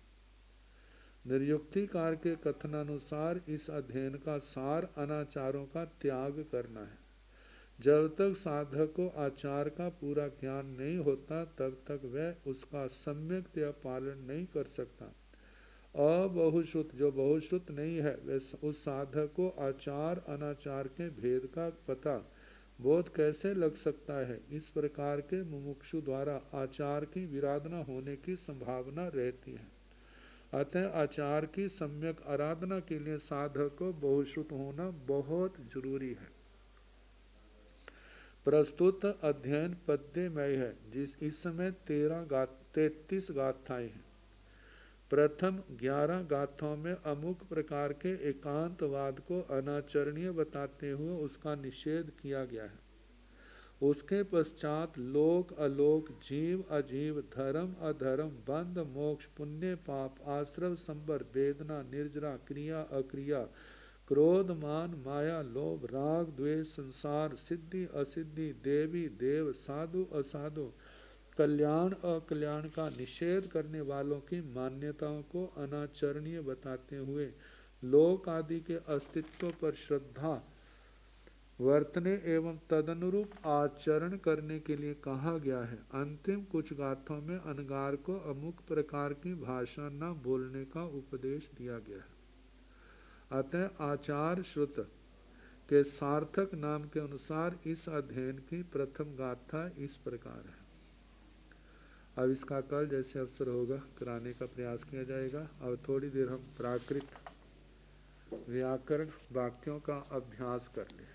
निर्युक्तिकार के कथनानुसार इस अध्ययन का सार अनाचारों का त्याग करना है। जब तक साधक को आचार का पूरा ज्ञान नहीं होता तब तक वह उसका सम्यक्तया पालन नहीं कर सकता। अबहुश्रुत जो बहुश्रुत नहीं है वह उस साधक को आचार अनाचार के भेद का पता बोध कैसे लग सकता है। इस प्रकार के मुमुक्षु द्वारा आचार की विराधना होने की संभावना रहती है। अतः आचार की सम्यक आराधना के लिए साधक को बहुश्रुत होना बहुत जरूरी है। प्रस्तुत अध्ययन पद्यमय है, इस समय 33 गाथाएं हैं। प्रथम 11 गाथाओं में अमुक प्रकार के एकांतवाद को अनाचरणीय बताते हुए उसका निषेध किया गया है। उसके पश्चात लोक अलोक, जीव अजीव, धर्म अधर्म, बंध मोक्ष, पुण्य पाप, आश्रव संबर, वेदना निर्जरा, क्रिया अक्रिया, क्रोध मान माया, लोभ राग द्वेष, संसार, सिद्धि असिद्धि, देवी देव, साधु असाधु, कल्याण अकल्याण का निषेध करने वालों की मान्यताओं को अनाचरणीय बताते हुए लोक आदि के अस्तित्व पर श्रद्धा वर्तने एवं तदनुरूप आचरण करने के लिए कहा गया है। अंतिम कुछ गाथों में अनगार को अमुक प्रकार की भाषा न बोलने का उपदेश दिया गया है। अतः आचार श्रुत के सार्थक नाम के अनुसार इस अध्ययन की प्रथम गाथा इस प्रकार है। अब इसका कल जैसे अवसर होगा कराने का प्रयास किया जाएगा। अब थोड़ी देर हम प्राकृत व्याकरण वाक्यों का अभ्यास कर लें।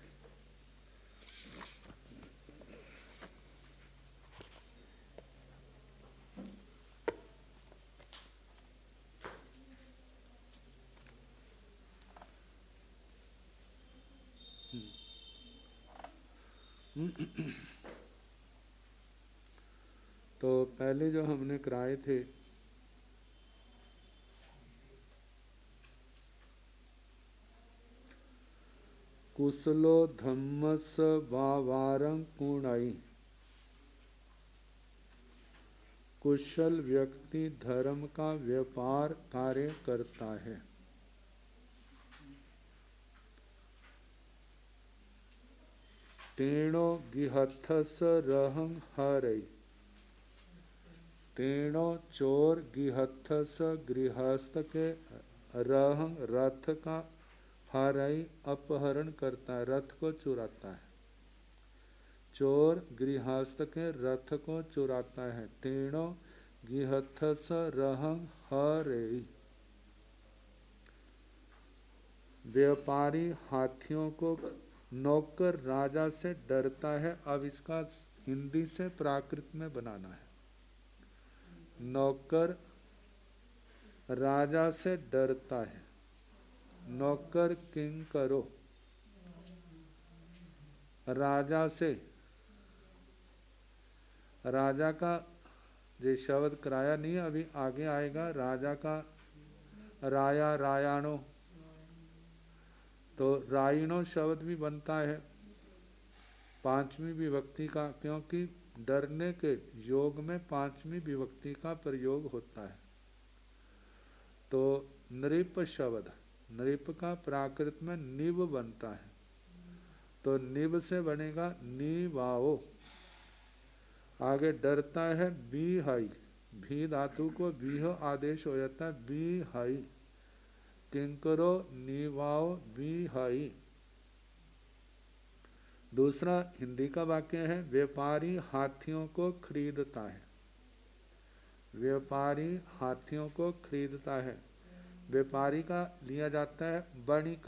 तो पहले जो हमने कराए थे कुशलो धम्मस वावारं कुणाई, कुशल व्यक्ति धर्म का व्यापार कार्य करता है। तेणो गिहथस रहं हरै, तेणो चोर गिहथस गृहस्थ के रहं रथ का हरै अपहरण करता है, रथ को चुराता है। चोर गृहस्थ के रथ को चुराता है। तेणो गिहथस रहं हरै, व्यापारी हाथियों को नौकर राजा से डरता है। अब इसका हिंदी से प्राकृत में बनाना है। नौकर राजा से डरता है। नौकर किंग करो, राजा से, राजा का ये शब्द कराया नहीं, अभी आगे आएगा। राजा का राया रायाणो, तो राइनो शब्द भी बनता है पांचवी विभक्ति का, क्योंकि डरने के योग में पांचवी विभक्ति का प्रयोग होता है। तो नृप शब्द, नृप का प्राकृत में निव बनता है, तो निव से बनेगा निवाओ। आगे डरता है बी हाई, भी धातु को बीह आदेश हो जाता है बी हाई, किंकरो निवाओ बी हाई। दूसरा हिंदी का वाक्य है व्यापारी हाथियों को खरीदता है, व्यापारी हाथियों को खरीदता है। व्यापारी का लिया जाता है वणिक,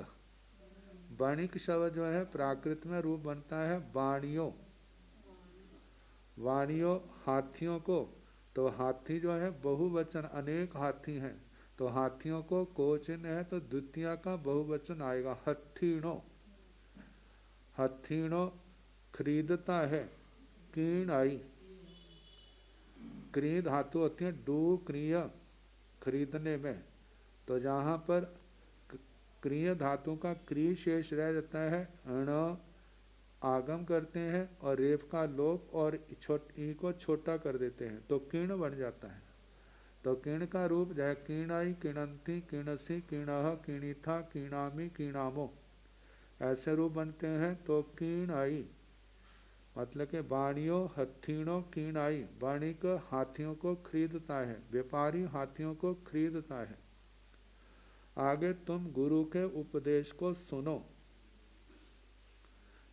वणिक शब्द जो है प्राकृत में रूप बनता है वाणियों, वाणियों हाथियों को। तो हाथी जो है बहुवचन, अनेक हाथी हैं, तो हाथियों को कोचिन है तो द्वितीय का बहुवचन आएगा हत्थीणों, हत्थीणों खरीदता है। कीण आई, क्री धातु होती है डू क्रिय खरीदने में, तो जहाँ पर क्रिय धातु का क्री शेष रह जाता है अण आगम करते हैं और रेफ का लोप और ई को छोटा कर देते हैं तो किण बन जाता है। तो किण का रूप जय कीणाई, किणंती, किणसी, किणह, किणिथा, किणामी, किणामो ऐसे रूप बनते हैं। तो कीण आई मतलब कि वाणियों हत्थीणों कीण आई, वाणिक हाथियों को खरीदता है, व्यापारी हाथियों को खरीदता है। आगे तुम गुरु के उपदेश को सुनो,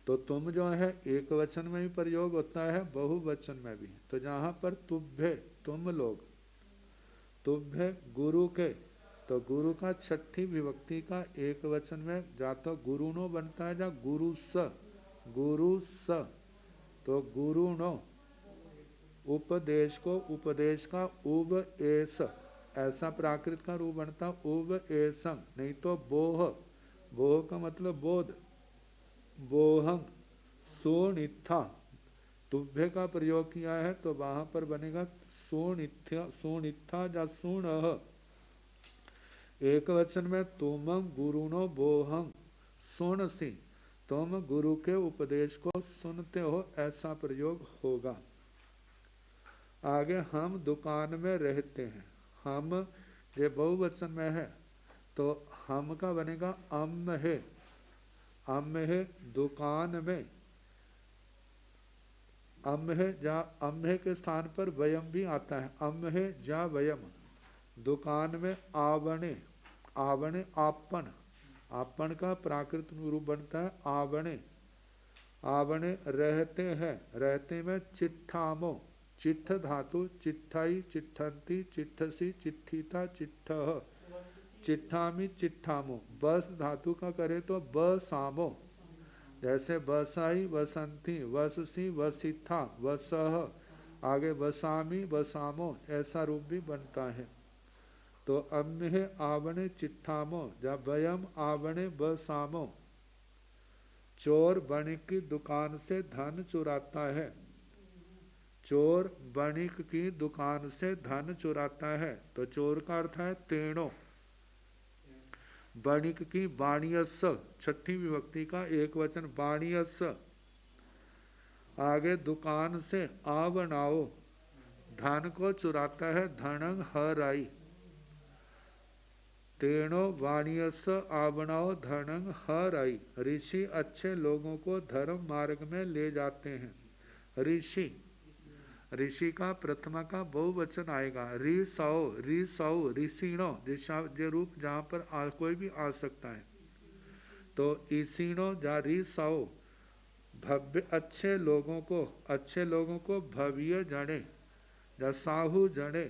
तो तुम जो है एक वचन में ही प्रयोग होता है बहुवचन में भी। तो जहाँ पर तुभ्य तुम लोग, तुभ्य गुरु के, तो गुरु का छठी विभक्ति का एक वचन में जा तो गुरुनो बनता है, जा गुरु स, गुरु स, तो गुरुनो। उपदेश को, उपदेश का उब एस ऐसा प्राकृत का रूप बनता उब एसं, नहीं तो बोह, बोह का मतलब बोध, बोहं सोनिथा, तुभ्य का प्रयोग किया है तो वहां पर बनेगा सोनिथ्य, सोनिथा जा सुण। एक वचन में तुम गुरुनो बोहं सुनसी, तुम गुरु के उपदेश को सुनते हो ऐसा प्रयोग होगा। आगे हम दुकान में रहते हैं, हम ये बहुवचन में है तो हम का बनेगा अम है, अम है दुकान में, अम है जा, अम है के स्थान पर वयम भी आता है, अम है जा वयम। दुकान में आवणे, आवणे आपन, आपन का प्राकृत रूप बनता है आवणे, आवणे रहते हैं, रहते में चिट्ठामो, चिट्ठ धातु चिट्ठाई चिट्ठंती चिट्ठसी चिट्ठीता चिट्ठह, चिट्ठामी चिट्ठामो। बस धातु का करे तो बसामो, जैसे बसाई वसंती वससी वसिथा वसह, आगे वसामी वसामो ऐसा रूप भी बनता है। तो अम्हे आवणे चिट्ठामो जब वयम आवणे बसामो। चोर वणिक की दुकान से धन चुराता है, चोर वणिक की दुकान से धन चुराता है, तो चोर का अर्थ है तेणो। वणिक की वाणियस छठी विभक्ति का एक वचन वाणियस। आगे दुकान से आवनाओ, धन को चुराता है धनंग हराई, तेणो वाणियस आवनाओ धनंग हराई। ऋषि अच्छे लोगों को धर्म मार्ग में ले जाते हैं, ऋषि, ऋषि का प्रथमा का बहुवचन आएगा ऋषौ, ऋषौ ऋषिणो, जो रूप जहाँ पर कोई भी आ सकता है। तो ईसीणो जा ऋषौ, भव्य अच्छे लोगों को, अच्छे लोगों को भव्य जने या साहू जने,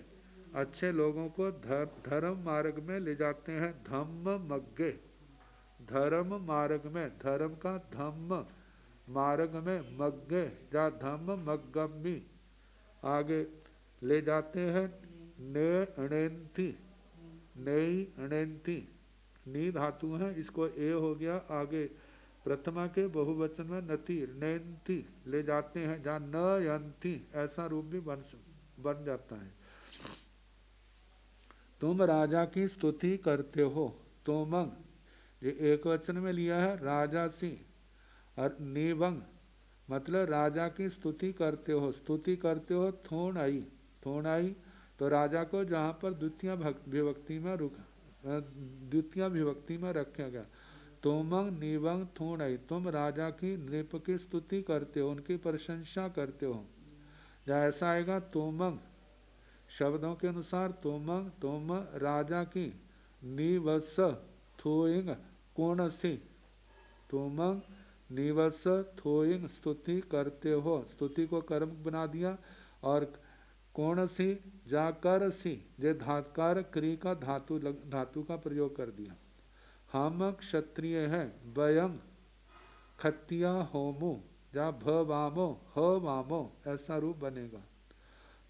अच्छे लोगों को धर्म मार्ग में ले जाते हैं धम्म मग्गे, धर्म मार्ग में, धर्म का धम्म मार्ग में मग्गे जा धम्म मग्गमी, आगे ले जाते हैं ने अणेंती, नई अणेंती, नी धातु है इसको ए हो गया, आगे प्रथमा के बहुवचन में नती नैंती ले जाते हैं जहाँ न यंती ऐसा रूप भी बन जाता है। तुम राजा की स्तुति करते हो, तुमंग ये एक वचन में लिया है राजासी। और निवंग मतलब राजा की स्तुति करते हो, स्तुति करते हो थोन आई, थोन आई तो राजा को जहाँ पर द्वितीय विभक्ति में द्वितीय विभक्ति में रखा गया। तोमंग निवंग थोन आई, तुम राजा की नृप की स्तुति करते हो, उनकी प्रशंसा करते हो। या ऐसा आएगा तोमंग शब्दों के अनुसार तोमंग तोम राजा की निवस थोइंग कोण सी, तोमंग निवस थोइंग स्तुति करते हो, स्तुति को कर्म बना दिया। और कोण सी जाकर सी जे धातकार क्री का धातु का प्रयोग कर दिया। हम क्षत्रिय है, वयम खत्तिया होमो जा भ वामो ह वामो ऐसा रूप बनेगा।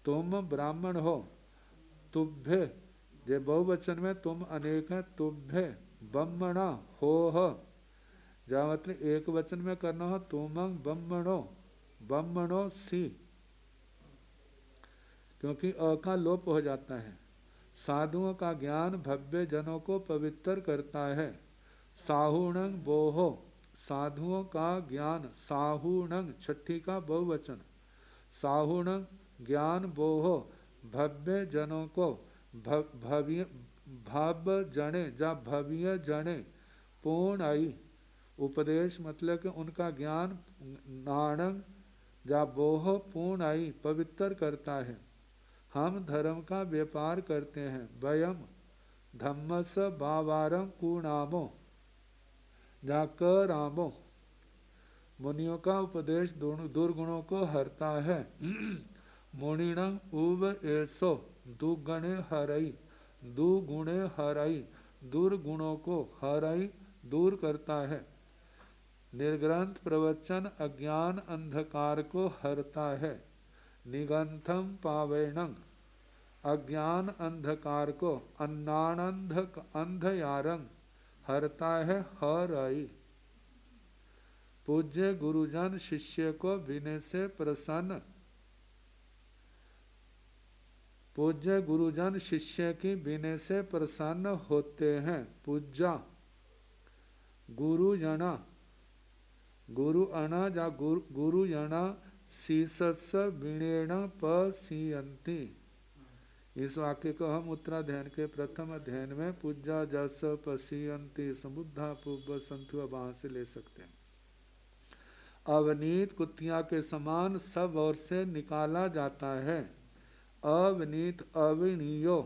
तुम ब्राह्मण हो, तुभ्य जे बहुवचन में तुम अनेक है, तुभ्य ब्रह्मणा हो ह जहाँ मतलब एक वचन में करना हो तुमंग ब्रह्मणो, ब्रह्मणो सी क्योंकि अ का लोप हो जाता है। साधुओं का ज्ञान भव्य जनों को पवित्र करता है। साहुणंग बोहो, साधुओं का ज्ञान, साहुणंग छठी का बहुवचन, साहुणंग ज्ञान बोहो भव्य जनों को, भव्य जने जा भव्य जने पूर्ण आई उपदेश मतलब कि उनका ज्ञान नाणंग जा बोह पूर्ण आई पवित्र करता है। हम धर्म का व्यापार करते हैं। वयम धम्मस बावारं कुणामो जा करामो, मुनियों का उपदेश दुर्गुणों को हरता है। मुनिणं उव एसो दुगणे हरई, दुगुणे हरई दुर्गुणों को हरई दूर करता है। निर्ग्रंथ प्रवचन अज्ञान अंधकार को हरता है। निगंथम पावेणं अज्ञान अंधकार को, अन्नानंध अंधयारंग हरता है हरई। पूज्य गुरुजन शिष्य को विनय से प्रसन्न, पूज्य गुरुजन शिष्य की विनय से प्रसन्न होते हैं। पूज्या गुरुजना, गुरु अना जा गुरुजना शीसस विणेण पसीयंती। इस वाक्य को हम उत्तराध्ययन के प्रथम अध्ययन में पूज्या जस पसीयंती समुद्धा पूर्व संतु वहां से ले सकते हैं। अवनीत कुतिया के समान सब ओर से निकाला जाता है। अवनीत अविनीयो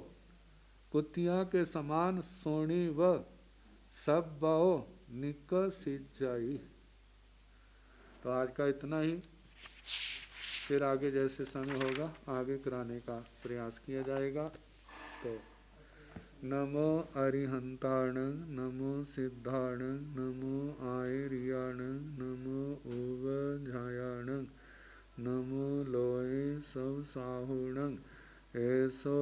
कुतिया के समान सोनी व सब बो निकसिजाई। तो आज का इतना ही, फिर आगे जैसे समय होगा आगे कराने का प्रयास किया जाएगा। तो नमो अरिहंताण, नमो सिद्धाण, नमो आयरियाण, नमो ओवझायाण, नमो लोय सब साहुण ऐसो